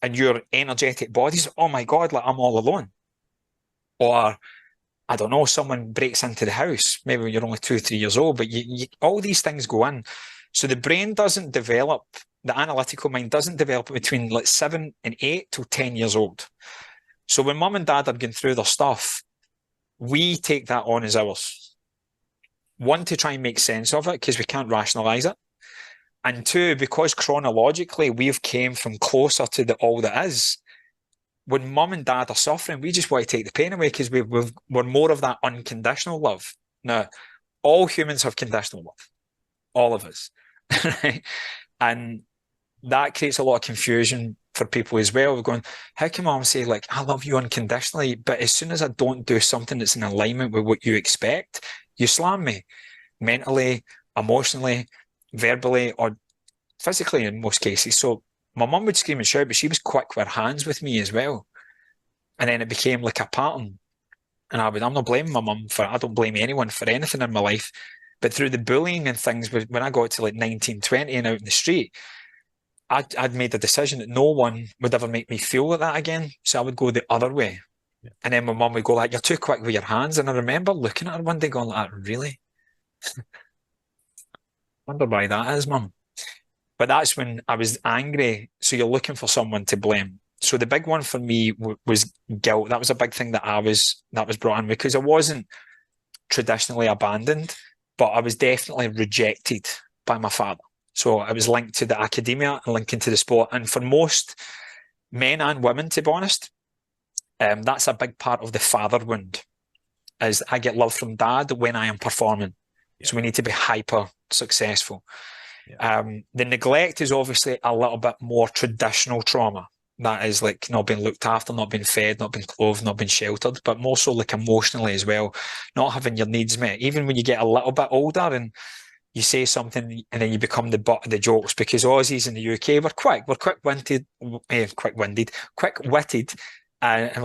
and your energetic bodies. Oh my God, like I'm all alone. Or, I don't know, someone breaks into the house, maybe when you're only 2-3 years old, but all these things go in. So the brain doesn't develop, the analytical mind doesn't develop between like 7 and 8 to 10 years old. So when mum and dad are going through their stuff, we take that on as ours. One, to try and make sense of it because we can't rationalize it. And two, because chronologically we've came from closer to the all that is. When mum and dad are suffering, we just want to take the pain away because we're more of that unconditional love. Now, all humans have conditional love. All of us. Right? And that creates a lot of confusion for people as well. We're going, how can mom say, like, I love you unconditionally, but as soon as I don't do something that's in alignment with what you expect, you slam me mentally, emotionally, verbally, or physically in most cases. So my mum would scream and shout, but she was quick with her hands with me as well. And then it became like a pattern. And I'm not blaming my mum for it. I don't blame anyone for anything in my life. But through the bullying and things, when I got to like 19, 20 and out in the street, I'd made the decision that no one would ever make me feel like that again. So I would go the other way. Yeah. And then my mum would go like, you're too quick with your hands. And I remember looking at her one day going like, really? Wonder why that is, mum. But that's when I was angry. So you're looking for someone to blame. So the big one for me was guilt. That was a big thing that was brought in, because I wasn't traditionally abandoned, but I was definitely rejected by my father. So I was linked to the academia and linking to the sport. And for most men and women, to be honest, that's a big part of the father wound, is I get love from dad when I am performing. Yeah. So we need to be hyper successful. Yeah. The neglect is obviously a little bit more traditional trauma. That is like not being looked after, not being fed, not being clothed, not being sheltered, but more so like emotionally as well, not having your needs met. Even when you get a little bit older and you say something and then you become the butt of the jokes, because Aussies in the UK, we're quick-witted, and we're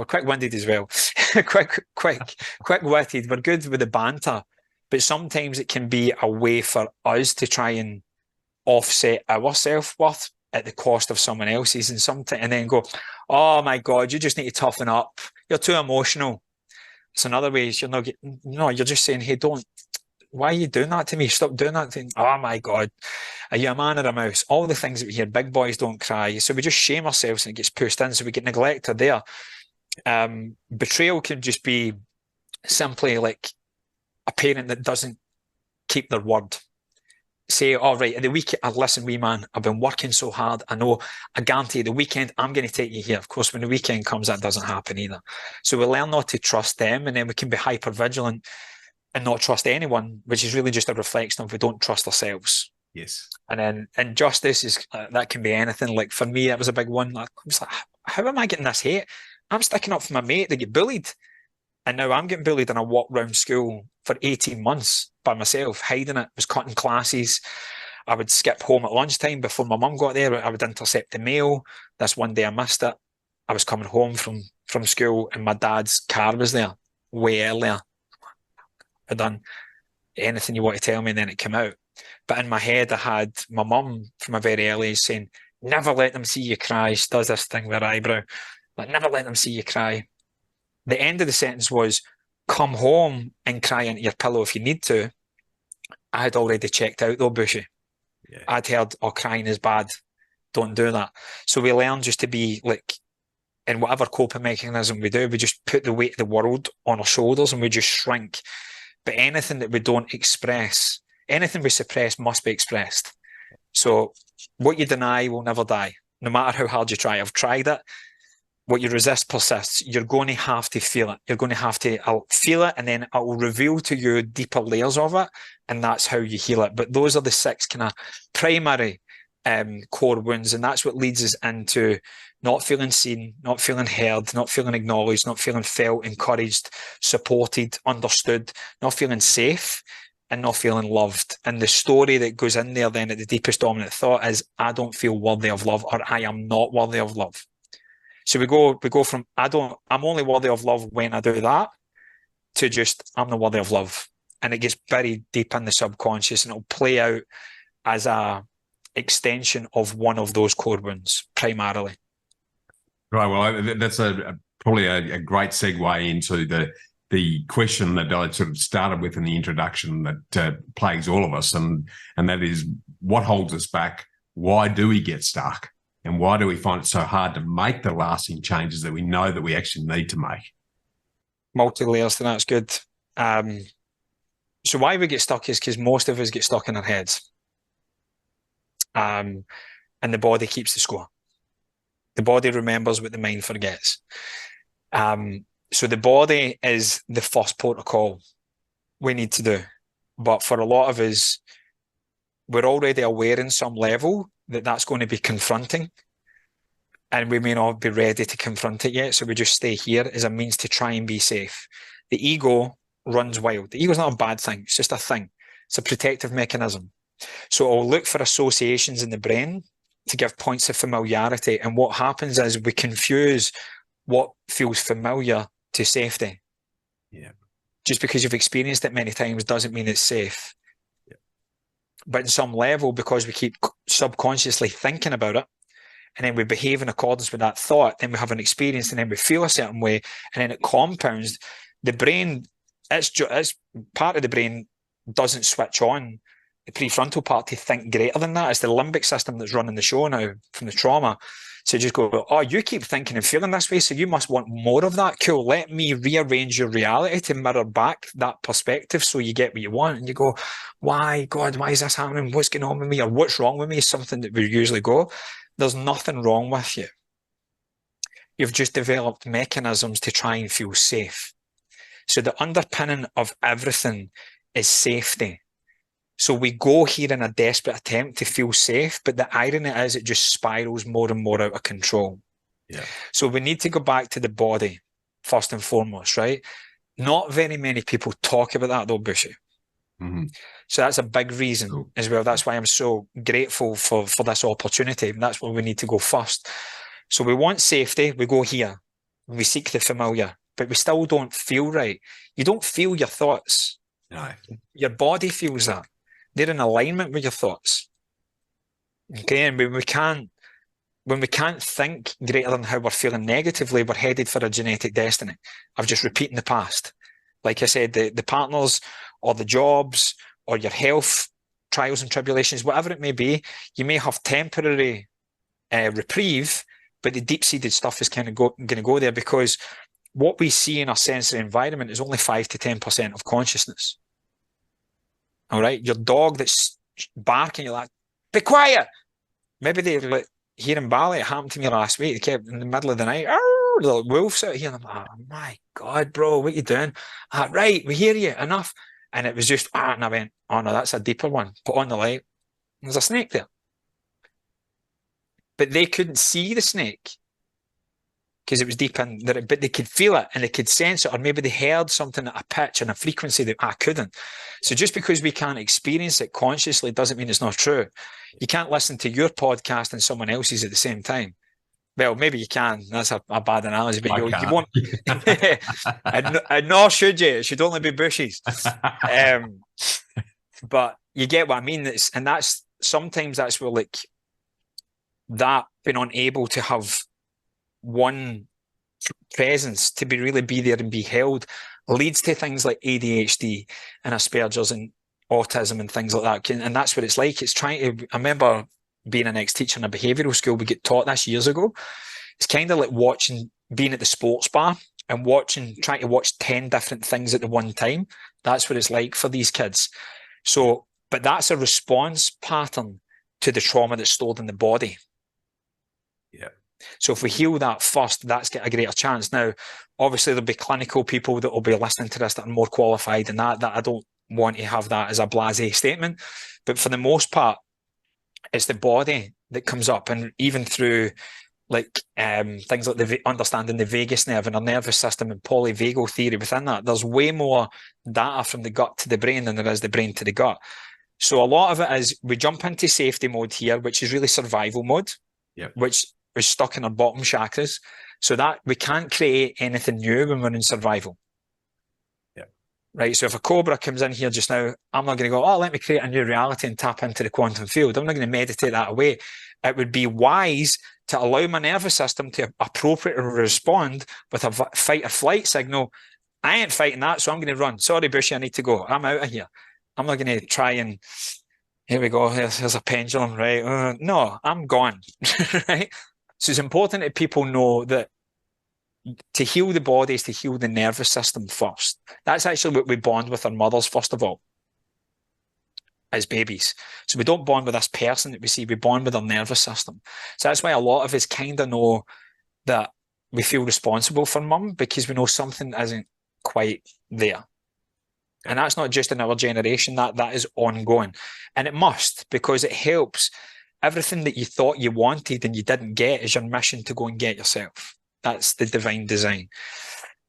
quick-winded as well. quick-witted. We're good with the banter, but sometimes it can be a way for us to try and offset our self-worth at the cost of someone else's, and then go, oh my God, you just need to toughen up. You're too emotional. It's another way you're just saying, hey, why are you doing that to me? Stop doing that to me. Oh my God, are you a man or a mouse? All the things that we hear, big boys don't cry. So we just shame ourselves and it gets pushed in. So we get neglected there. Betrayal can just be simply like a parent that doesn't keep their word. Say, all right, at the weekend, listen, wee man, I've been working so hard. I know, I guarantee the weekend, I'm going to take you here. Of course, when the weekend comes, that doesn't happen either. So we learn not to trust them, and then we can be hyper vigilant and not trust anyone, which is really just a reflection of we don't trust ourselves. Yes. And then injustice is, that can be anything. Like for me, it was a big one. I was like, how am I getting this hate? I'm sticking up for my mate. They get bullied. And now I'm getting bullied, and I walked around school for 18 months by myself, hiding it, was cutting classes. I would skip home at lunchtime before my mum got there. I would intercept the mail. This one day I missed it. I was coming home from school and my dad's car was there way earlier. I'd done anything you want to tell me, and then it came out. But in my head, I had my mum from a very early age saying, never let them see you cry. She does this thing with her eyebrow. Like, never let them see you cry. The end of the sentence was, come home and cry into your pillow if you need to. I had already checked out though, Bushy. Yeah. I'd heard, oh, crying is bad. Don't do that. So we learn just to be like, in whatever coping mechanism we do, we just put the weight of the world on our shoulders and we just shrink. But anything that we don't express, anything we suppress must be expressed. So what you deny will never die, no matter how hard you try. I've tried it. What you resist persists. You're going to have to feel it. You're going to have to feel it, and then it will reveal to you deeper layers of it, and that's how you heal it. But those are the 6 kind of primary core wounds, and that's what leads us into not feeling seen, not feeling heard, not feeling acknowledged, not feeling felt, encouraged, supported, understood, not feeling safe, and not feeling loved. And the story that goes in there then at the deepest dominant thought is, I don't feel worthy of love, or I am not worthy of love. So we go from I'm only worthy of love when I do that, to just I'm not worthy of love. And it gets buried deep in the subconscious, and it'll play out as a extension of one of those core wounds primarily. Right. Well, that's probably a great segue into the question that I sort of started with in the introduction that plagues all of us, and that is, what holds us back? Why do we get stuck? And why do we find it so hard to make the lasting changes that we know that we actually need to make? Multi-layers, and that's good. So why we get stuck is because most of us get stuck in our heads. And the body keeps the score. The body remembers what the mind forgets. So the body is the first protocol we need to do. But for a lot of us, we're already aware in some level that that's going to be confronting, and we may not be ready to confront it yet. So we just stay here as a means to try and be safe. The ego runs wild. The ego is not a bad thing. It's just a thing. It's a protective mechanism. So it'll look for associations in the brain to give points of familiarity. And what happens is we confuse what feels familiar to safety. Yeah. Just because you've experienced it many times doesn't mean it's safe. But in some level, because we keep subconsciously thinking about it, and then we behave in accordance with that thought, then we have an experience, and then we feel a certain way, and then it compounds. The brain, it's part of the brain doesn't switch on the prefrontal part to think greater than that. It's the limbic system that's running the show now from the trauma. So just go, oh, you keep thinking and feeling this way, so you must want more of that. Cool, let me rearrange your reality to mirror back that perspective so you get what you want. And you go, why, God, why is this happening? What's going on with me? Or what's wrong with me is something that we usually go, there's nothing wrong with you. You've just developed mechanisms to try and feel safe. So the underpinning of everything is safety. So we go here in a desperate attempt to feel safe, but the irony is it just spirals more and more out of control. Yeah. So we need to go back to the body first and foremost, right? Not very many people talk about that though, Bushy. Mm-hmm. So that's a big reason as well. That's why I'm so grateful for this opportunity. And that's where we need to go first. So we want safety, we go here. We seek the familiar, but we still don't feel right. You don't feel your thoughts. No. Your body feels that. They're in alignment with your thoughts. Okay, and when we can't think greater than how we're feeling negatively, we're headed for a genetic destiny of just repeating the past. Like I said, the partners or the jobs or your health trials and tribulations, whatever it may be, you may have temporary reprieve, but the deep-seated stuff is kind of going to go there, because what we see in our sensory environment is only 5 to 10% of consciousness. All right, your dog that's barking, you're like, be quiet. Maybe they like, here in Bali, it happened to me last week. They kept in the middle of the night, the wolves out here. And I'm like, oh my God, bro, what are you doing? Right, we hear you, enough. And it was just, and I went, oh no, that's a deeper one. Put on the light. There's a snake there. But they couldn't see the snake because it was deep in there, but they could feel it and they could sense it, or maybe they heard something at a pitch and a frequency that I couldn't. So just because we can't experience it consciously doesn't mean it's not true. You can't listen to your podcast and someone else's at the same time. Well, maybe you can. That's a bad analogy, but you won't. and nor should you. It should only be bushes. But you get what I mean. And that's sometimes that's where like that being unable to have one presence to really be there and be held leads to things like ADHD and Asperger's and autism and things like that. And that's what it's like. It's trying to, I remember being an ex-teacher in a behavioural school, we get taught this years ago. It's kind of like being at the sports bar and trying to watch 10 different things at the one time. That's what it's like for these kids. So, but that's a response pattern to the trauma that's stored in the body. Yeah. So if we heal that first, that's got a greater chance. Now, obviously, there'll be clinical people that will be listening to this that are more qualified than that I don't want to have that as a blasé statement. But for the most part, it's the body that comes up. And even through like things like understanding the vagus nerve and our nervous system and polyvagal theory within that, there's way more data from the gut to the brain than there is the brain to the gut. So a lot of it is we jump into safety mode here, which is really survival mode, which is stuck in our bottom chakras, so that we can't create anything new when we're in survival. Right. So if a cobra comes in here just now, I'm not going to go, oh, let me create a new reality and tap into the quantum field. I'm not going to meditate that away. It would be wise to allow my nervous system to appropriately respond with a fight or flight signal. I ain't fighting that, so I'm going to run. Sorry, Bushy, I need to go. I'm out of here. I'm not going to try and, here we go, here's a pendulum, right? No, I'm gone, right? So it's important that people know that to heal the body is to heal the nervous system first. That's actually what we bond with our mothers, first of all, as babies. So we don't bond with this person that we see, we bond with our nervous system. So that's why a lot of us kind of know that we feel responsible for mum, because we know something isn't quite there. And that's not just in our generation, that is ongoing. And it must, because it helps. Everything that you thought you wanted and you didn't get is your mission to go and get yourself. That's the divine design.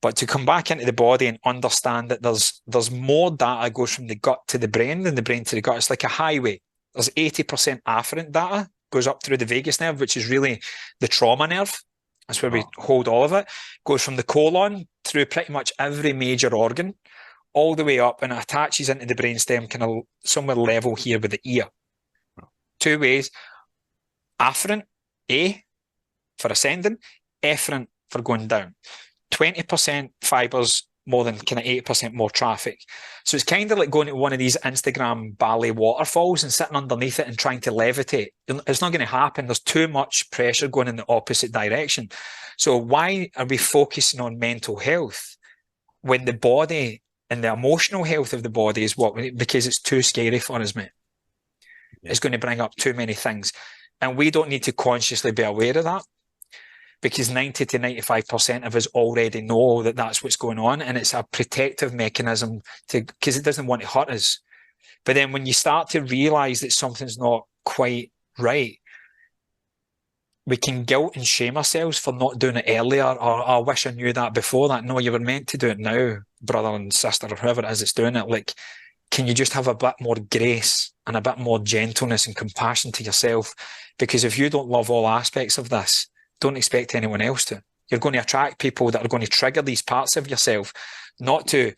But to come back into the body and understand that there's more data goes from the gut to the brain than the brain to the gut. It's like a highway. There's 80% afferent data goes up through the vagus nerve, which is really the trauma nerve. That's where we hold all of it. Goes from the colon through pretty much every major organ, all the way up, and it attaches into the brainstem, kind of somewhere level here with the ear. Two ways. Afferent, A, for ascending, efferent for going down. 20% fibers more than kind of 8% more traffic. So it's kind of like going to one of these Instagram Bali waterfalls and sitting underneath it and trying to levitate. It's not going to happen. There's too much pressure going in the opposite direction. So why are we focusing on mental health when the body and the emotional health of the body is what? Because it's too scary for us, mate. Yeah. It's going to bring up too many things. And we don't need to consciously be aware of that, because 90 to 95% of us already know that that's what's going on, and it's a protective mechanism because it doesn't want to hurt us. But then when you start to realize that something's not quite right, we can guilt and shame ourselves for not doing it earlier, or I wish I knew that before that. No, you were meant to do it now, brother and sister, or whoever it is that's doing it. Like, can you just have a bit more grace and a bit more gentleness and compassion to yourself? Because if you don't love all aspects of this, don't expect anyone else to. You're going to attract people that are going to trigger these parts of yourself, not to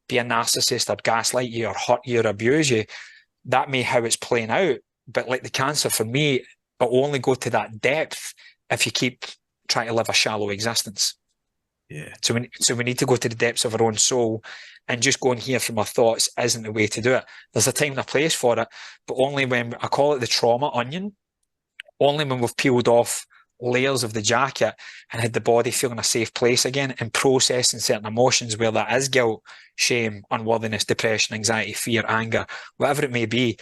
be a narcissist or gaslight you or hurt you or abuse you. That may how it's playing out. But like the cancer, for me, it'll only go to that depth if you keep trying to live a shallow existence. Yeah. So we need to go to the depths of our own soul, and just going here from our thoughts isn't the way to do it. There's a time and a place for it, but only when, I call it the trauma onion, only when we've peeled off layers of the jacket and had the body feel in a safe place again and processing certain emotions, where that is guilt, shame, unworthiness, depression, anxiety, fear, anger, whatever it may be.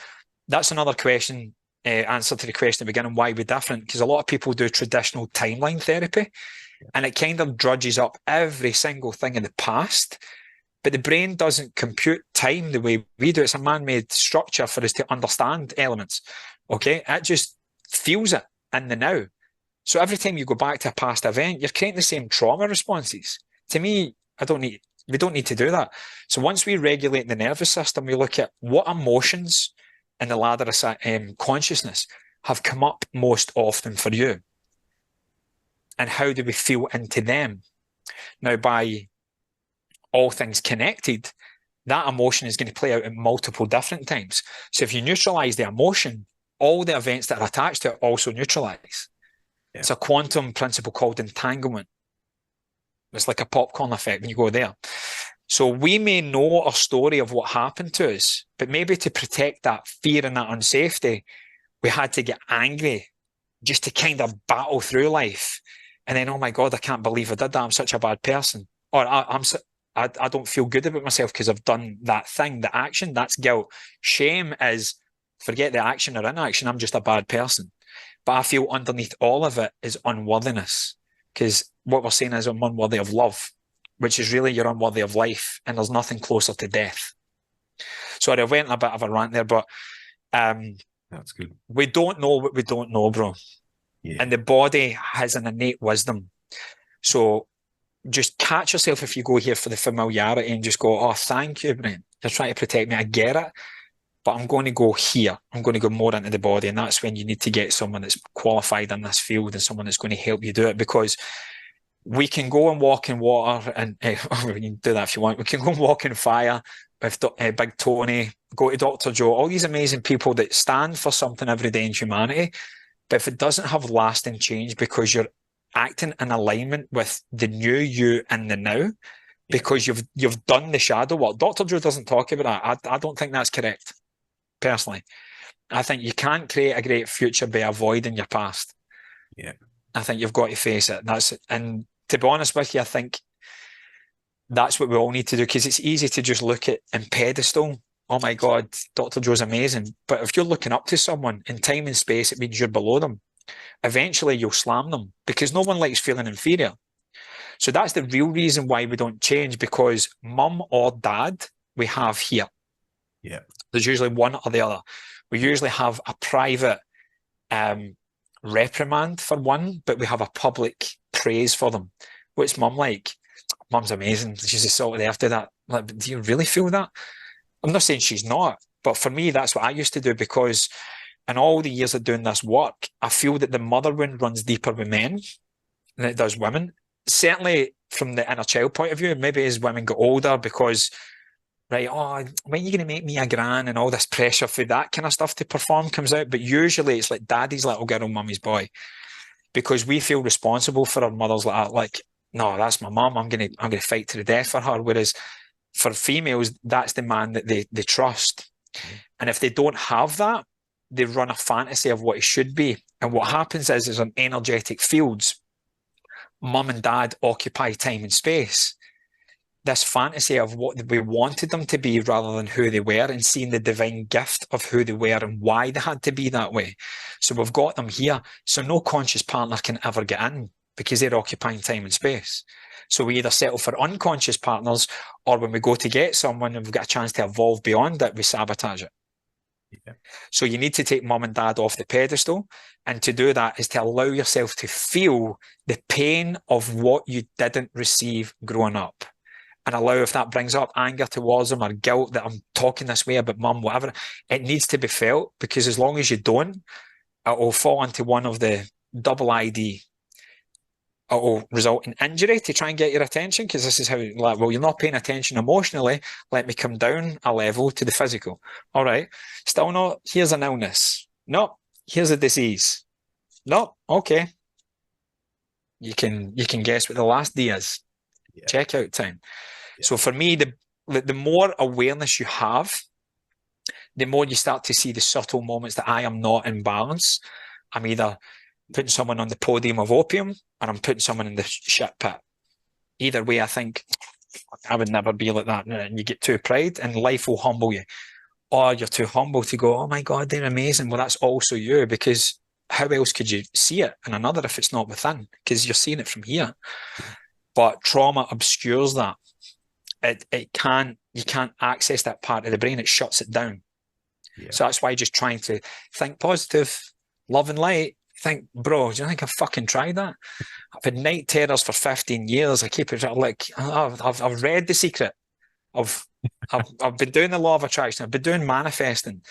That's another question, answer to the question at the beginning, why we're different, because a lot of people do traditional timeline therapy, and it kind of drudges up every single thing in the past, but the brain doesn't compute time the way we do. It's a man-made structure for us to understand elements, okay? It just feels it in the now. So every time you go back to a past event, you're creating the same trauma responses. To me, we don't need to do that. So once we regulate the nervous system, we look at what emotions in the ladder of consciousness have come up most often for you, and how do we feel into them. Now, by all things connected, that emotion is going to play out at multiple different times. So if you neutralize the emotion, all the events that are attached to it also neutralize. Yeah. It's a quantum principle called entanglement. It's like a popcorn effect when you go there. So we may know a story of what happened to us, but maybe to protect that fear and that unsafety, we had to get angry just to kind of battle through life. And then, oh my God, I can't believe I did that. I'm such a bad person. Or I don't feel good about myself because I've done that thing, the action. That's guilt. Shame is, forget the action or inaction, I'm just a bad person. But I feel underneath all of it is unworthiness, because what we're saying is I'm unworthy of love, which is really you're unworthy of life, and there's nothing closer to death. So I went a bit of a rant there, but that's good. We don't know what we don't know, bro. Yeah. And the body has an innate wisdom. So just catch yourself if you go here for the familiarity and just go, oh, thank you, Brent. You're trying to protect me. I get it. But I'm going to go here. I'm going to go more into the body. And that's when you need to get someone that's qualified in this field and someone that's going to help you do it. Because we can go and walk in water, and we can do that if you want. We can go and walk in fire with Big Tony, go to Dr. Joe, all these amazing people that stand for something every day in humanity. But if it doesn't have lasting change because you're acting in alignment with the new you in the now, because you've done the shadow work. Dr. Joe doesn't talk about that. I don't think that's correct. Personally, I think you can't create a great future by avoiding your past. Yeah, I think you've got to face it. And to be honest with you, I think that's what we all need to do, because it's easy to just look at and pedestal. Oh my God, Dr. Joe's amazing. But if you're looking up to someone in time and space, it means you're below them. Eventually, you'll slam them, because no one likes feeling inferior. So that's the real reason why we don't change, because mum or dad we have here. Yeah. There's usually one or the other. We usually have a private reprimand for one, but we have a public praise for them. What's mum like? Mum's amazing. She's the salt of the earth. That. Like, do you really feel that? I'm not saying she's not, but for me, that's what I used to do, because in all the years of doing this work, I feel that the mother wound runs deeper with men than it does women. Certainly from the inner child point of view, maybe as women get older, because right, oh, when are you going to make me a gran, and all this pressure for that kind of stuff to perform comes out. But usually it's like daddy's little girl, mummy's boy, because we feel responsible for our mothers like that. Like, no, that's my mum. I'm gonna fight to the death for her. Whereas for females, that's the man that they trust. And if they don't have that, they run a fantasy of what it should be. And what happens is on energetic fields, mum and dad occupy time and space. This fantasy of what we wanted them to be rather than who they were, and seeing the divine gift of who they were and why they had to be that way. So we've got them here. So no conscious partner can ever get in because they're occupying time and space. So we either settle for unconscious partners, or when we go to get someone and we've got a chance to evolve beyond it, we sabotage it. Yeah. So you need to take mum and dad off the pedestal. And to do that is to allow yourself to feel the pain of what you didn't receive growing up. And allow, if that brings up anger towards them or guilt that I'm talking this way about mum, whatever, it needs to be felt, because as long as you don't, it will fall into one of the double ID. It will result in injury to try and get your attention, because this is how, like, well, you're not paying attention emotionally. Let me come down a level to the physical. All right. Still not, here's an illness. No, here's a disease. No, okay. You can guess what the last D is. Yeah. Checkout time. Yeah. So for me, the more awareness you have, the more you start to see the subtle moments that I am not in balance. I'm either putting someone on the podium of opium, or I'm putting someone in the shit pit. Either way, I think I would never be like that. And you get too pride, and life will humble you. Or you're too humble to go, oh my God, they're amazing. Well, that's also you, because how else could you see it in another if it's not within? Because you're seeing it from here. But trauma obscures that. You can't access that part of the brain. It shuts it down. Yeah. So that's why just trying to think positive, love and light. Think, bro, do you think I've fucking tried that? I've had night terrors for 15 years. I keep it like, I've read The Secret. I've been doing the law of attraction. I've been doing manifesting.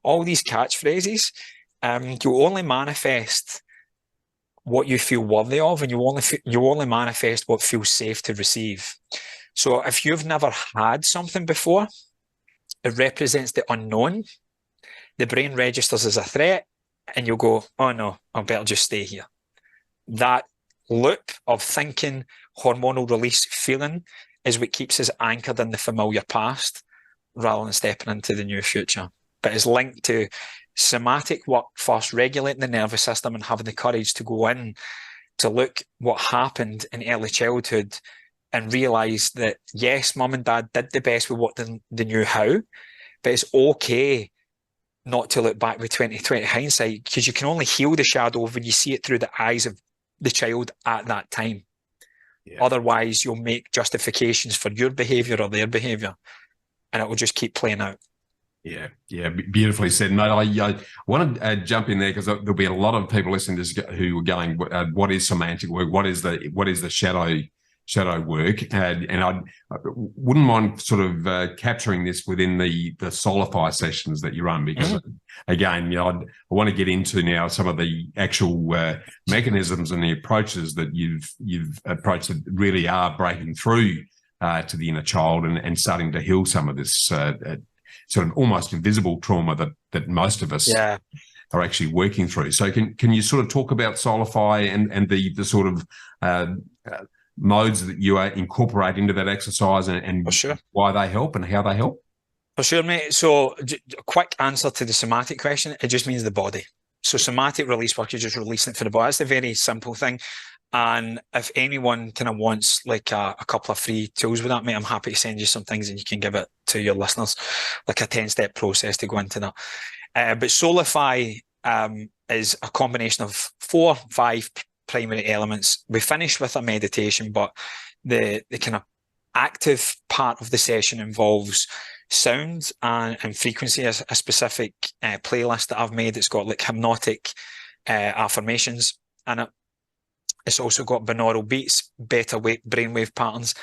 All these catchphrases. You only manifest what you feel worthy of, and you only manifest what feels safe to receive. So if you've never had something before, it represents the unknown. The brain registers as a threat, and you'll go, oh no, I better just stay here. That loop of thinking, hormonal release, feeling is what keeps us anchored in the familiar past rather than stepping into the new future. But it's linked to somatic work first, regulating the nervous system and having the courage to go in to look what happened in early childhood and realise that, yes, mum and dad did the best with what they knew how, but it's okay not to look back with 20/20 hindsight, because you can only heal the shadow when you see it through the eyes of the child at that time. Yeah. Otherwise, you'll make justifications for your behaviour or their behaviour, and it will just keep playing out. Yeah, beautifully said, mate. I want to jump in there, because there'll be a lot of people listening to this who are going, what is semantic work? What is the shadow work? And I wouldn't mind sort of capturing this within the Soulify sessions that you run, because again, I want to get into now some of the actual mechanisms and the approaches that you've approached that really are breaking through to the inner child and starting to heal some of this sort of almost invisible trauma that most of us are actually working through. So can you sort of talk about Soulify and the sort of modes that you incorporate into that exercise and sure, why they help and how they help? For sure, mate. So a quick answer to the somatic question, it just means the body. So somatic release work is just releasing it for the body. It's a very simple thing. And if anyone kind of wants like a couple of free tools with that, mate, I'm happy to send you some things and you can give it to your listeners, like a 10-step process to go into that. But Soulify is a combination of 4-5 primary elements. We finish with a meditation, but the kind of active part of the session involves sound and frequency, a specific playlist that I've made. It's got like hypnotic affirmations in it. It's also got binaural beats, beta brainwave patterns.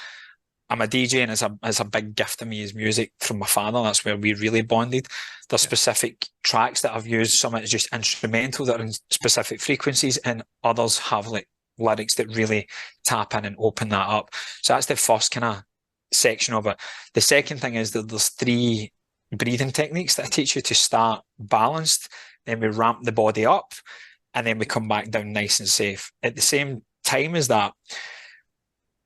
I'm a DJ, and as a big gift to me is music from my father. That's where we really bonded. There's specific tracks that I've used. Some of it is just instrumental that are in specific frequencies, and others have like lyrics that really tap in and open that up. So that's the first kind of section of it. The second thing is that there's 3 breathing techniques that I teach you to start balanced. Then we ramp the body up, and then we come back down nice and safe. At the same time as that,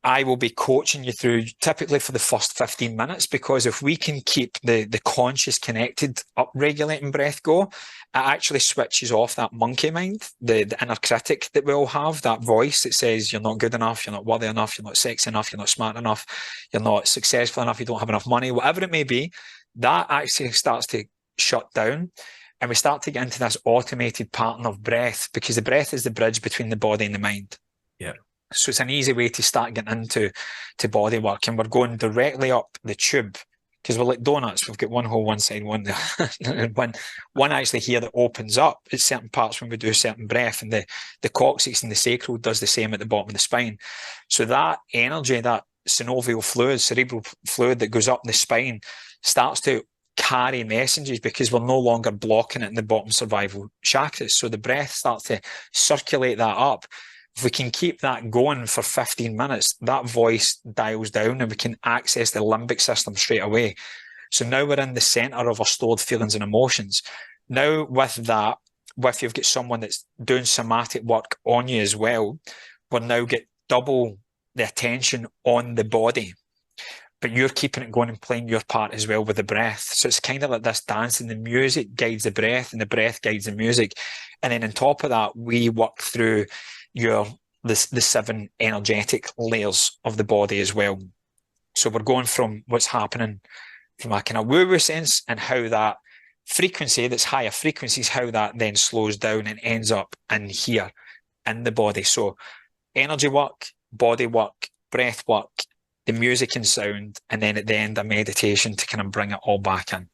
I will be coaching you through typically for the first 15 minutes, because if we can keep the conscious, connected, up-regulating breath go, it actually switches off that monkey mind, the inner critic that we all have, that voice that says you're not good enough, you're not worthy enough, you're not sexy enough, you're not smart enough, you're not successful enough, you don't have enough money, whatever it may be. That actually starts to shut down, and we start to get into this automated pattern of breath, because the breath is the bridge between the body and the mind. Yeah. So it's an easy way to start getting into body work, and we're going directly up the tube, because we're like donuts. We've got one hole one side, one actually here that opens up at certain parts when we do certain breath, and the coccyx and the sacral does the same at the bottom of the spine. So that energy, that synovial fluid, cerebral fluid that goes up the spine, starts to carry messages, because we're no longer blocking it in the bottom survival chakras. So the breath starts to circulate that up. If we can keep that going for 15 minutes, that voice dials down and we can access the limbic system straight away. So now we're in the center of our stored feelings and emotions. Now with that, if you've got someone that's doing somatic work on you as well, we'll now get double the attention on the body, but you're keeping it going and playing your part as well with the breath. So it's kind of like this dance, and the music guides the breath and the breath guides the music. And then on top of that, we work through the 7 energetic layers of the body as well. So we're going from what's happening from a kind of woo-woo sense, and how that frequency, that's higher frequencies, how that then slows down and ends up in here in the body. So energy work, body work, breath work, the music and sound, and then at the end a meditation to kind of bring it all back in.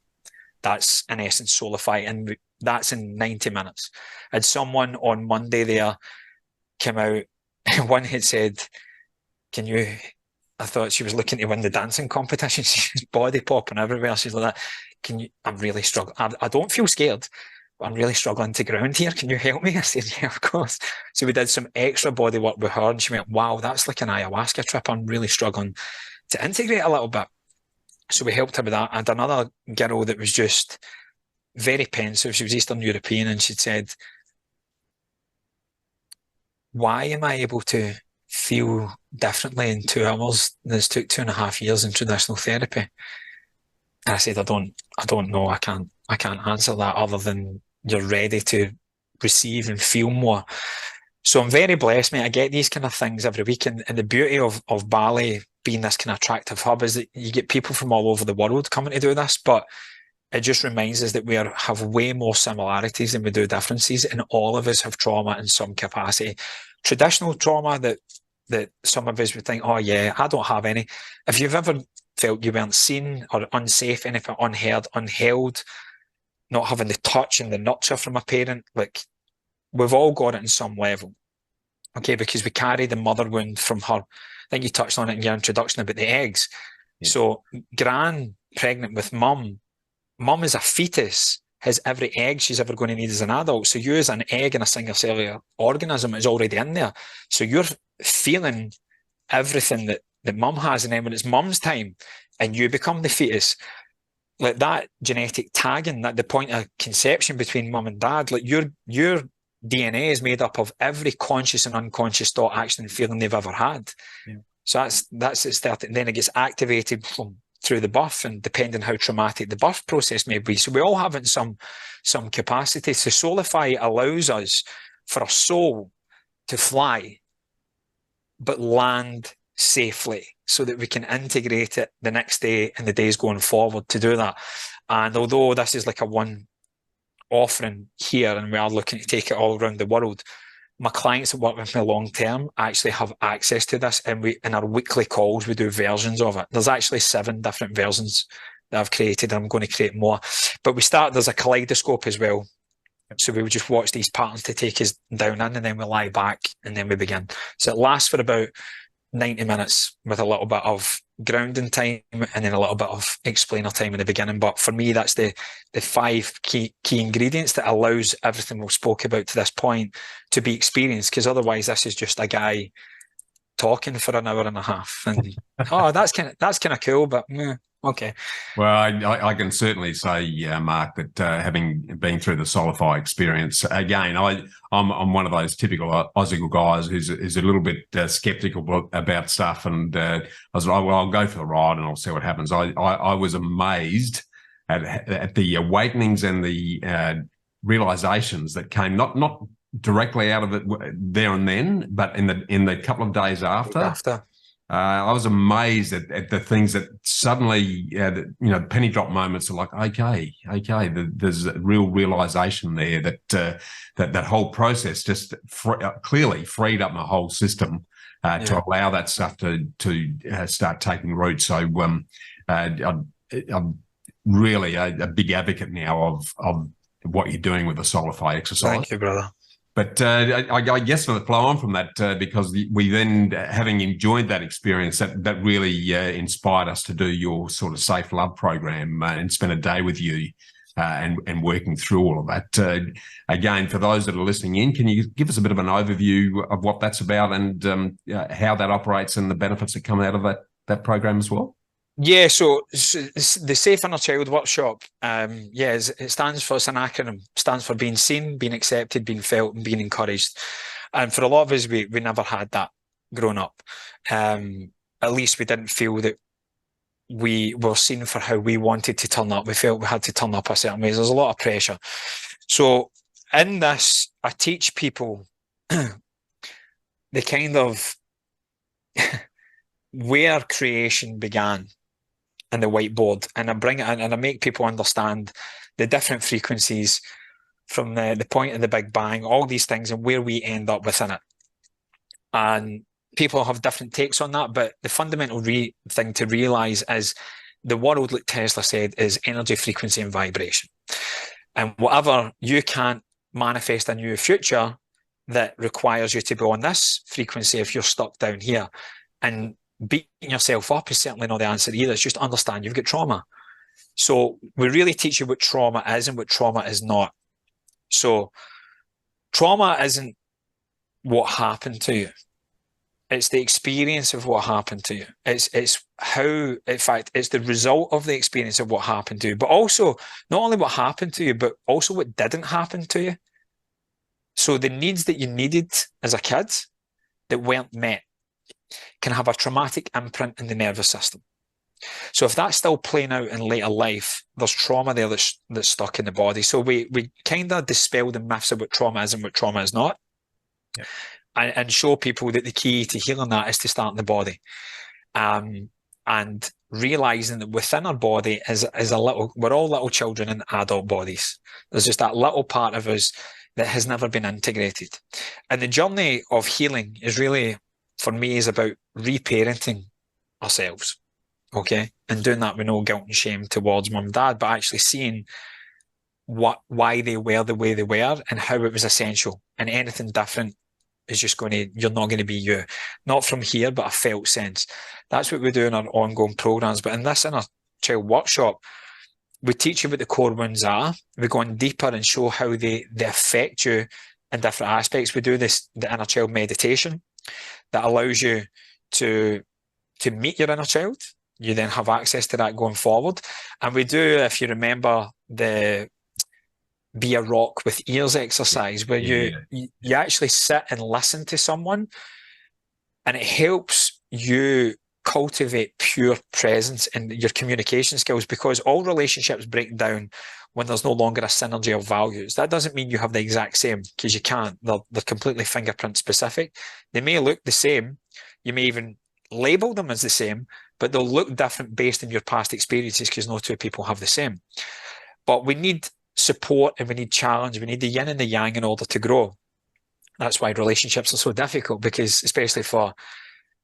That's in essence Soulify, and that's in 90 minutes. And someone on Monday there came out, one had said, I thought she was looking to win the dancing competition. She's body popping everywhere. She's like that. I'm really struggling. I don't feel scared, but I'm really struggling to ground here. Can you help me? I said, yeah, of course. So we did some extra body work with her, and she went, wow, that's like an ayahuasca trip. I'm really struggling to integrate a little bit. So we helped her with that. And another girl that was just very pensive. She was Eastern European, and she'd said, why am I able to feel differently in 2 hours than it's took 2.5 years in traditional therapy? And I said, I don't know. I can't answer that, other than you're ready to receive and feel more. So I'm very blessed, mate. I get these kind of things every week. And the beauty of Bali being this kind of attractive hub is that you get people from all over the world coming to do this, but it just reminds us that we have way more similarities than we do differences, and all of us have trauma in some capacity. Traditional trauma that some of us would think, oh yeah, I don't have any. If you've ever felt you weren't seen or unsafe, anything, unheard, unheld, not having the touch and the nurture from a parent, like we've all got it in some level. Okay, because we carry the mother wound from her. I think you touched on it in your introduction about the eggs. Yeah. So Gran, pregnant with mum as a fetus has every egg she's ever going to need as an adult. So you as an egg in a single cellular organism is already in there. So you're feeling everything that mum has, and then when it's mum's time and you become the fetus, like that genetic tagging, that the point of conception between mum and dad, like your DNA is made up of every conscious and unconscious thought, action, and feeling they've ever had. Yeah. So that's its 30. Then it gets activated through the birth, and depending how traumatic the birth process may be. So we all have it in some capacity. So Soulify allows us for our soul to fly, but land safely, so that we can integrate it the next day and the days going forward to do that. And although this is like a one offering here, and we are looking to take it all around the world, my clients that work with me long term actually have access to this, and in our weekly calls we do versions of it. There's actually 7 different versions that I've created, and I'm going to create more. But there's a kaleidoscope as well. So we would just watch these patterns to take us down in, and then we lie back, and then we begin. So it lasts for about 90 minutes with a little bit of grounding time and then a little bit of explainer time in the beginning. But for me, that's the 5 key ingredients that allows everything we've spoke about to this point to be experienced, because otherwise this is just a guy talking for an hour and a half. And oh, that's kind of cool, but okay. Well, I can certainly say, Mark, that having been through the Solify experience, again, I'm one of those typical Aussie guys who's a little bit skeptical about stuff, and I was like, well, I'll go for the ride and I'll see what happens. I was amazed at the awakenings and the realizations that came not directly out of it there and then, but in the couple of days after. I was amazed at the things that suddenly, penny drop moments are like, okay, there's a real realization there that whole process just clearly freed up my whole system to allow that stuff to start taking root. So I'm really a big advocate now of what you're doing with the Solify exercise. Thank you, brother. But I guess to flow on from that, because we then, having enjoyed that experience, that really inspired us to do your sort of Safe Love program and spend a day with you and working through all of that. Again, for those that are listening in, can you give us a bit of an overview of what that's about and how that operates and the benefits that come out of that program as well? Yeah, so the Safe Inner Child Workshop, it stands for, it's an acronym, stands for being seen, being accepted, being felt, and being encouraged. And for a lot of us, we never had that growing up. At least we didn't feel that we were seen for how we wanted to turn up. We felt we had to turn up a certain way. There's a lot of pressure. So in this, I teach people the kind of where creation began in the whiteboard, and I bring it in and I make people understand the different frequencies from the point of the Big Bang, all these things, and where we end up within it. And people have different takes on that, but the fundamental thing to realize is the world, like Tesla said, is energy, frequency, and vibration. And whatever you can't manifest a new future that requires you to be on this frequency, if you're stuck down here, and beating yourself up is certainly not the answer either. It's just understand you've got trauma. So we really teach you what trauma is and what trauma is not. So trauma isn't what happened to you. It's the experience of what happened to you. It's how, in fact, it's the result of the experience of what happened to you, but also not only what happened to you, but also what didn't happen to you. So the needs that you needed as a kid that weren't met can have a traumatic imprint in the nervous system. So if that's still playing out in later life, there's trauma there that's stuck in the body. So we kind of dispel the myths of what trauma is and what trauma is not, and show people that the key to healing that is to start in the body, and realizing that within our body is a little, we're all little children in adult bodies. There's just that little part of us that has never been integrated. And the journey of healing is really, for me, is about reparenting ourselves, okay? And doing that with no guilt and shame towards mum and dad, but actually seeing why they were the way they were and how it was essential. And anything different is just you're not going to be you. Not from here, but a felt sense. That's what we do in our ongoing programs. But in this Inner Child Workshop, we teach you what the core wounds are. We go in deeper and show how they affect you in different aspects. We do the Inner Child meditation that allows you to meet your inner child. You then have access to that going forward. And we do, if you remember, the Be a Rock with Ears exercise, where you actually sit and listen to someone, and it helps you cultivate pure presence in your communication skills, because all relationships break down when there's no longer a synergy of values. That doesn't mean you have the exact same, because you can't. They're completely fingerprint specific. They may look the same. You may even label them as the same, but they'll look different based on your past experiences, because no two people have the same. But we need support and we need challenge. We need the yin and the yang in order to grow. That's why relationships are so difficult, because especially for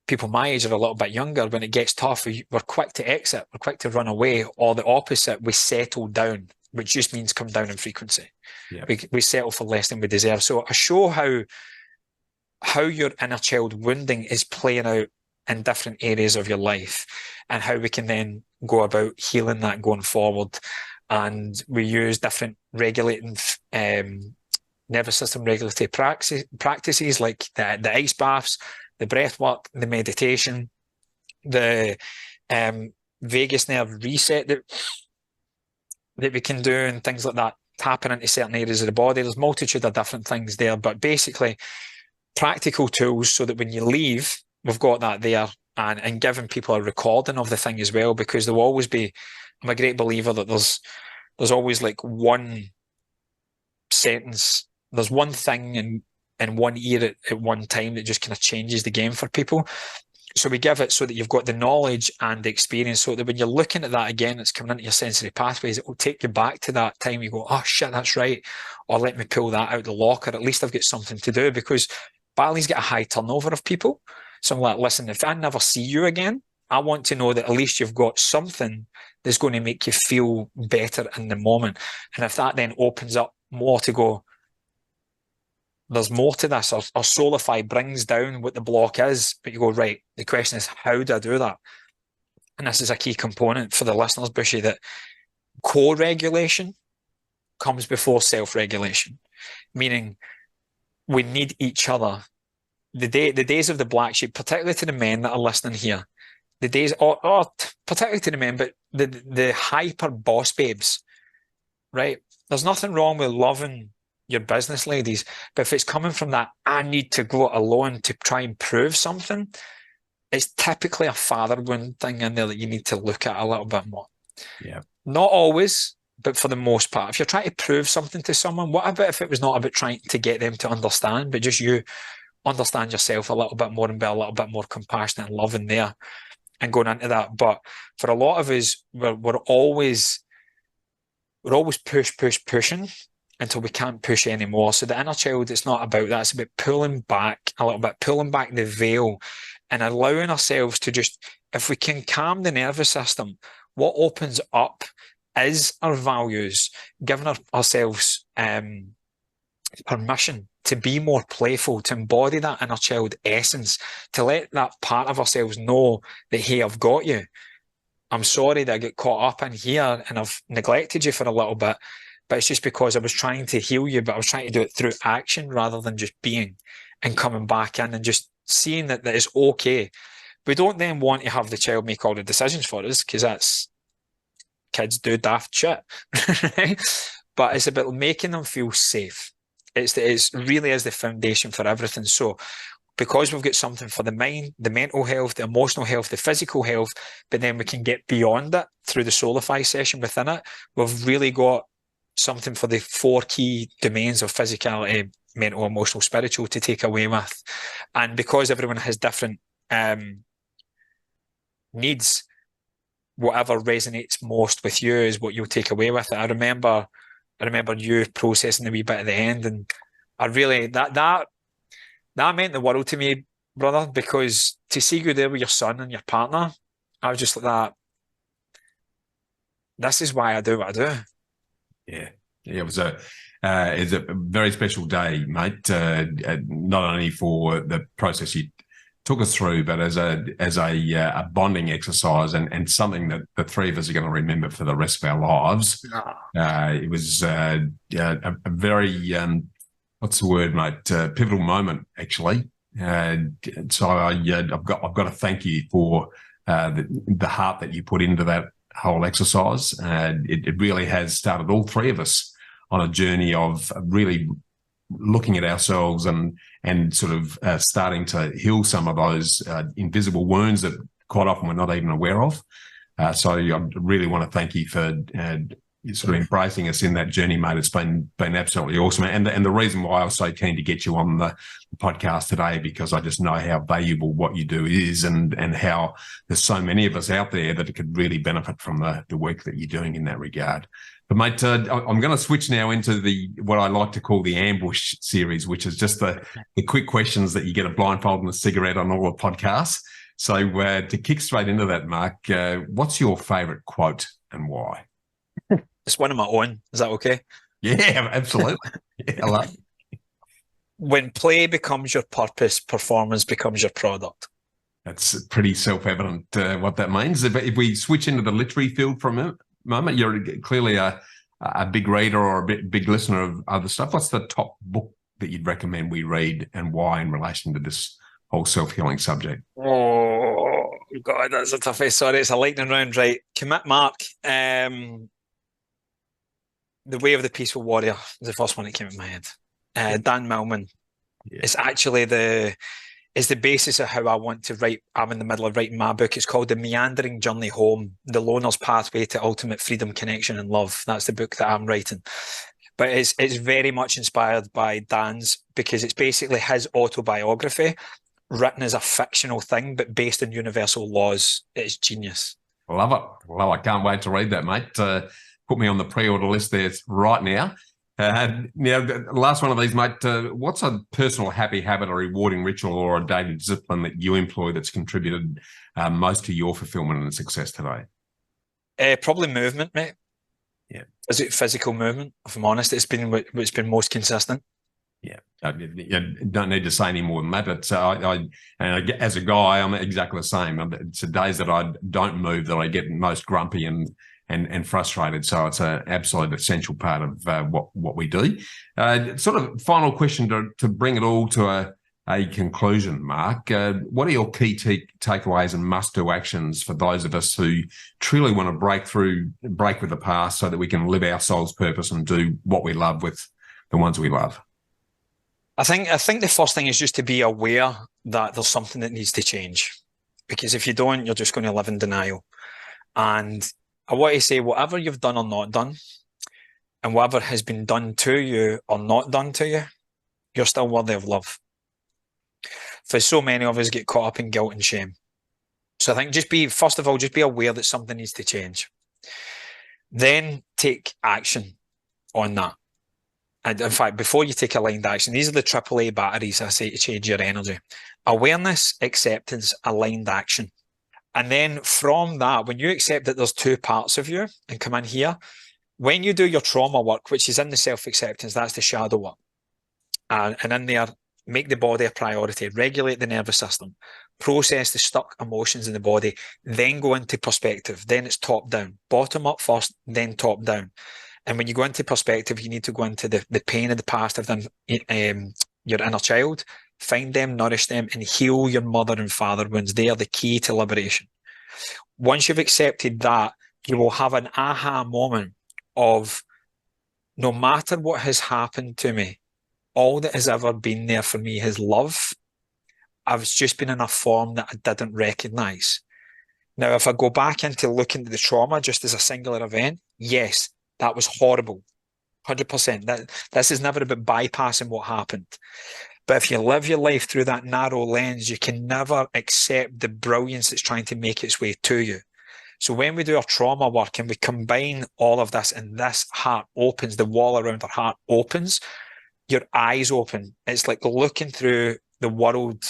people my age or a little bit younger, when it gets tough, we're quick to exit, we're quick to run away, or the opposite, we settle down, which just means come down in frequency. Yeah. We settle for less than we deserve. So I show how your inner child wounding is playing out in different areas of your life, and how we can then go about healing that going forward. And we use different regulating nervous system regulatory practices like the ice baths, the breath work, the meditation, the vagus nerve reset that we can do, and things like that, tapping into certain areas of the body. There's a multitude of different things there, but basically practical tools so that when you leave, we've got that there, and giving people a recording of the thing as well, because there will always be, I'm a great believer that there's always like one sentence, there's one thing in one ear at one time that just kind of changes the game for people. So we give it so that you've got the knowledge and the experience, so that when you're looking at that again, it's coming into your sensory pathways, it will take you back to that time. You go, oh shit, that's right. Or let me pull that out the locker. At least I've got something to do, because Bali's got a high turnover of people. So I'm like, listen, if I never see you again, I want to know that at least you've got something that's going to make you feel better in the moment. And if that then opens up more to go, there's more to this, or Soulify brings down what the block is, but you go, right, the question is, how do I do that? And this is a key component for the listeners, Bushy, that co-regulation comes before self-regulation, meaning we need each other. The days of the black sheep, particularly to the men that are listening here, the days, or particularly to the men, but the hyper boss babes, right? There's nothing wrong with loving your business ladies, but if it's coming from that, I need to go it alone to try and prove something, it's typically a father wound thing in there that you need to look at a little bit more. Yeah. Not always, but for the most part. If you're trying to prove something to someone, what about if it was not about trying to get them to understand, but just you understand yourself a little bit more and be a little bit more compassionate and loving there and going into that. But for a lot of us, we're always pushing until we can't push anymore. So the inner child, it's not about that. It's about pulling back a little bit, pulling back the veil and allowing ourselves to just, if we can calm the nervous system, what opens up is our values, giving ourselves permission to be more playful, to embody that inner child essence, to let that part of ourselves know that, hey, I've got you. I'm sorry that I get caught up in here and I've neglected you for a little bit, but it's just because I was trying to heal you, but I was trying to do it through action rather than just being and coming back in and just seeing that it's okay. We don't then want to have the child make all the decisions for us, because that's, kids do daft shit, right? But it's about making them feel safe. It's really is the foundation for everything. So because we've got something for the mind, the mental health, the emotional health, the physical health, but then we can get beyond it through the Soulify session within it, we've really got something for the 4 key domains of physicality, mental, emotional, spiritual to take away with. And because everyone has different needs, whatever resonates most with you is what you'll take away with it. I remember you processing the wee bit at the end, and I really, that meant the world to me, brother, because to see you there with your son and your partner, I was just like that. This is why I do what I do. Yeah, it was it's a very special day, mate. Not only for the process you took us through, but as a bonding exercise and something that the 3 of us are going to remember for the rest of our lives. It was a very what's the word, mate? Pivotal moment, actually. So I've got to thank you for the heart that you put into that whole exercise. It really has started all 3 of us on a journey of really looking at ourselves and sort of starting to heal some of those invisible wounds that quite often we're not even aware of. So I really want to thank you for sort of embracing us in that journey, mate. It's been absolutely awesome. And the reason why I was so keen to get you on the podcast today, because I just know how valuable what you do is, and how there's so many of us out there that could really benefit from the work that you're doing in that regard. But mate, I'm going to switch now into what I like to call the ambush series, which is just the quick questions that you get a blindfold and a cigarette on all the podcasts. So to kick straight into that, Mark, what's your favourite quote and why? It's one of my own. Is that okay? Yeah, absolutely. Yeah, I love it. When play becomes your purpose, performance becomes your product. That's pretty self-evident what that means. If we switch into the literary field for a moment, you're clearly a big reader or a big listener of other stuff. What's the top book that you'd recommend we read, and why in relation to this whole self-healing subject? Oh, God, that's a toughie. Sorry, it's a lightning round, right? Commit, Mark. The Way of the Peaceful Warrior is the first one that came in my head. Dan Millman. Yeah. It's actually the basis of how I want to write. I'm in the middle of writing my book. It's called The Meandering Journey Home, The Loner's Pathway to Ultimate Freedom, Connection and Love. That's the book that I'm writing. But it's very much inspired by Dan's, because it's basically his autobiography written as a fictional thing, but based on universal laws. It's genius. Love it. Well, I can't wait to read that, mate. Put me on the pre-order list there right now. Now, the last one of these, mate. What's a personal happy habit, a rewarding ritual, or a daily discipline that you employ that's contributed most to your fulfillment and success today? Probably movement, mate. Yeah. Is it physical movement? If I'm honest, it's been what's been most consistent. Yeah, you don't need to say any more than that. It's as a guy, I'm exactly the same. It's the days that I don't move that I get most grumpy and frustrated. So it's an absolute essential part of what we do. Sort of final question to bring it all to a conclusion, Mark. What are your key takeaways and must-do actions for those of us who truly want to break with the past so that we can live our soul's purpose and do what we love with the ones we love? I think the first thing is just to be aware that there's something that needs to change. Because if you don't, you're just going to live in denial. And I want to say, whatever you've done or not done, and whatever has been done to you or not done to you, you're still worthy of love. For so many of us get caught up in guilt and shame. So I think first of all, just be aware that something needs to change. Then take action on that. And in fact, before you take aligned action, these are the AAA batteries I say to change your energy. Awareness, acceptance, aligned action. And then from that, when you accept that there's two parts of you and come in here, when you do your trauma work, which is in the self-acceptance, that's the shadow work. And in there, make the body a priority, regulate the nervous system, process the stuck emotions in the body, then go into perspective. Then it's top down, bottom up first, then top down. And when you go into perspective, you need to go into the pain of the past of them, your inner child, find them, nourish them, and heal your mother and father wounds. They are the key to liberation. Once you've accepted that, you will have an aha moment of, no matter what has happened to me, all that has ever been there for me is love. I've just been in a form that I didn't recognize. Now, if I go back into looking at the trauma just as a singular event, yes, that was horrible, 100%. This is never about bypassing what happened. But if you live your life through that narrow lens, you can never accept the brilliance that's trying to make its way to you. So when we do our trauma work and we combine all of this, and this heart opens, the wall around our heart opens, your eyes open. It's like looking through the world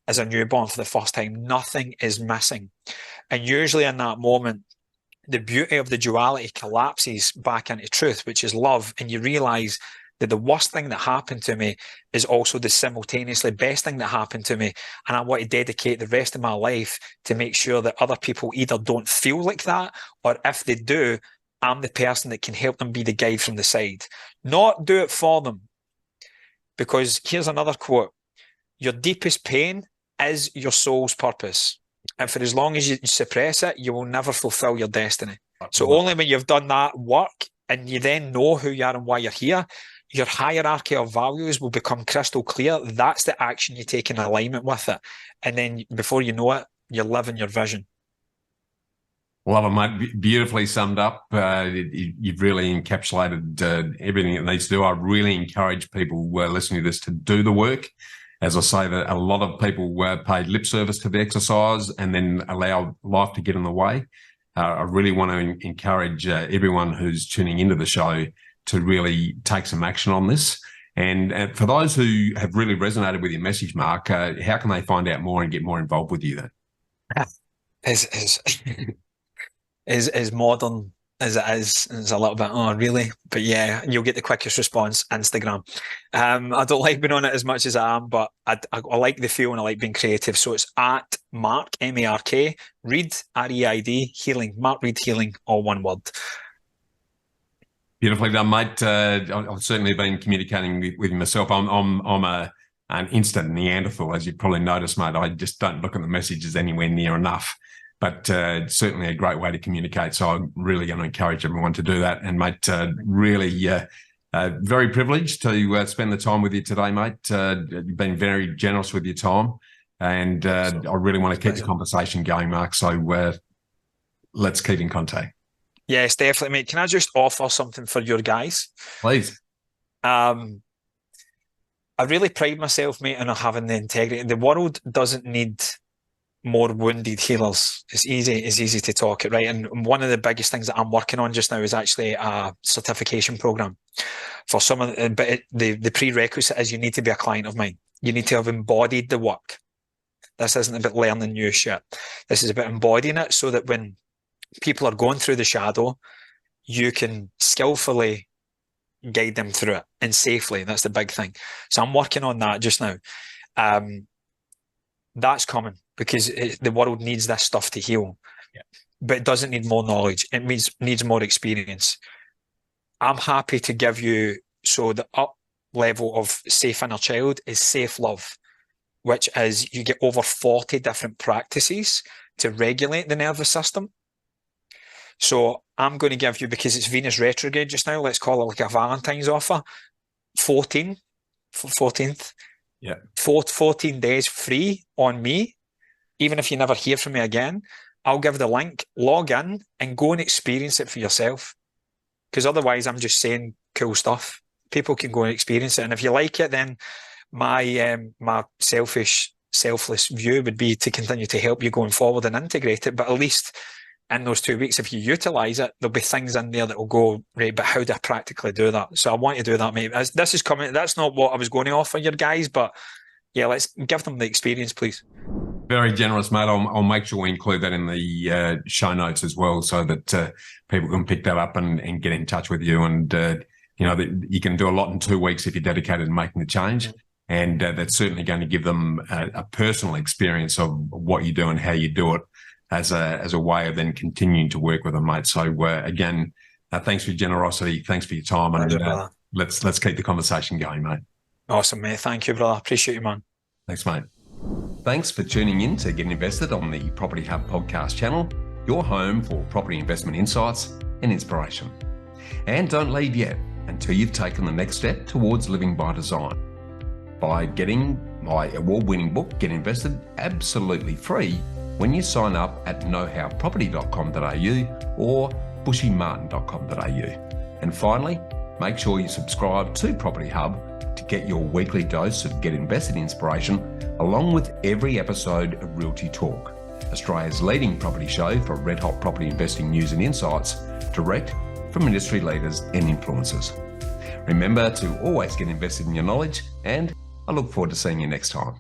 as a newborn for the first time. Nothing is missing. And usually in that moment, the beauty of the duality collapses back into truth, which is love. And you realize that the worst thing that happened to me is also the simultaneously best thing that happened to me. And I want to dedicate the rest of my life to make sure that other people either don't feel like that, or if they do, I'm the person that can help them be the guide from the side. Not do it for them. Because here's another quote: your deepest pain is your soul's purpose. And for as long as you suppress it, you will never fulfill your destiny. So only when you've done that work and you then know who you are and why you're here, your hierarchy of values will become crystal clear. That's the action you take in alignment with it. And then before you know it, you're living your vision. Love it, mate. Beautifully summed up. You've really encapsulated everything it needs to do. I really encourage people listening to this to do the work. As I say, that a lot of people pay lip service to the exercise and then allow life to get in the way. I really want to encourage everyone who's tuning into the show to really take some action on this. And for those who have really resonated with your message, Mark, how can they find out more and get more involved with you then? As modern as it is, it's a little bit, oh, really? But yeah, you'll get the quickest response, Instagram. I don't like being on it as much as I am, but I like the feel and I like being creative. So it's at Mark, M-A-R-K, Reid, R-E-I-D, Healing, Mark Reid Healing, all one word. Beautifully done, mate. I've certainly been communicating with myself. I'm an instant Neanderthal, as you probably noticed, mate. I just don't look at the messages anywhere near enough. But certainly a great way to communicate. So I'm really going to encourage everyone to do that. And, mate, really very privileged to spend the time with you today, mate. You've been very generous with your time. And I really want to keep the conversation going, Mark. So let's keep in contact. Yes, definitely, mate. Can I just offer something for your guys? Please. I really pride myself, mate, on having the integrity. The world doesn't need more wounded healers. It's easy to talk it, right? And one of the biggest things that I'm working on just now is actually a certification program for some of the, but the prerequisite is you need to be a client of mine. You need to have embodied the work. This isn't about learning new shit. This is about embodying it so that when people are going through the shadow, you can skillfully guide them through it and safely. That's the big thing. So I'm working on that just now. That's coming because the world needs this stuff to heal, but it doesn't need more knowledge. It needs more experience. I'm happy to give you, so the up level of safe inner child is safe love, which is you get over 40 different practices to regulate the nervous system. So I'm going to give you, because it's Venus retrograde just now, let's call it like a Valentine's offer, 14th. Yeah. 14 days free on me. Even if you never hear from me again, I'll give the link, log in and go and experience it for yourself. Because otherwise I'm just saying cool stuff. People can go and experience it. And if you like it, then my selfish, selfless view would be to continue to help you going forward and integrate it. But at least in those 2 weeks, if you utilize it, there'll be things in there that will go, right, but how do I practically do that? So I want to do that, mate. This is coming. That's not what I was going to offer your guys, but yeah, let's give them the experience, please. Very generous, mate. I'll make sure we include that in the show notes as well, so that people can pick that up and get in touch with you. And, you can do a lot in 2 weeks if you're dedicated to making the change. Mm-hmm. And that's certainly going to give them a personal experience of what you do and how you do it, as a way of then continuing to work with them, mate. So again, thanks for your generosity, thanks for your time, and let's keep the conversation going, mate. Awesome, mate. Thank you, brother. Appreciate you, man. Thanks, mate. Thanks for tuning in to Get Invested on the Property Hub podcast channel, your home for property investment insights and inspiration. And don't leave yet until you've taken the next step towards living by design by getting my award-winning book, Get Invested, absolutely free when you sign up at knowhowproperty.com.au or bushymartin.com.au. And finally, make sure you subscribe to Property Hub to get your weekly dose of Get Invested inspiration, along with every episode of Realty Talk, Australia's leading property show for red-hot property investing news and insights, direct from industry leaders and influencers. Remember to always get invested in your knowledge, and I look forward to seeing you next time.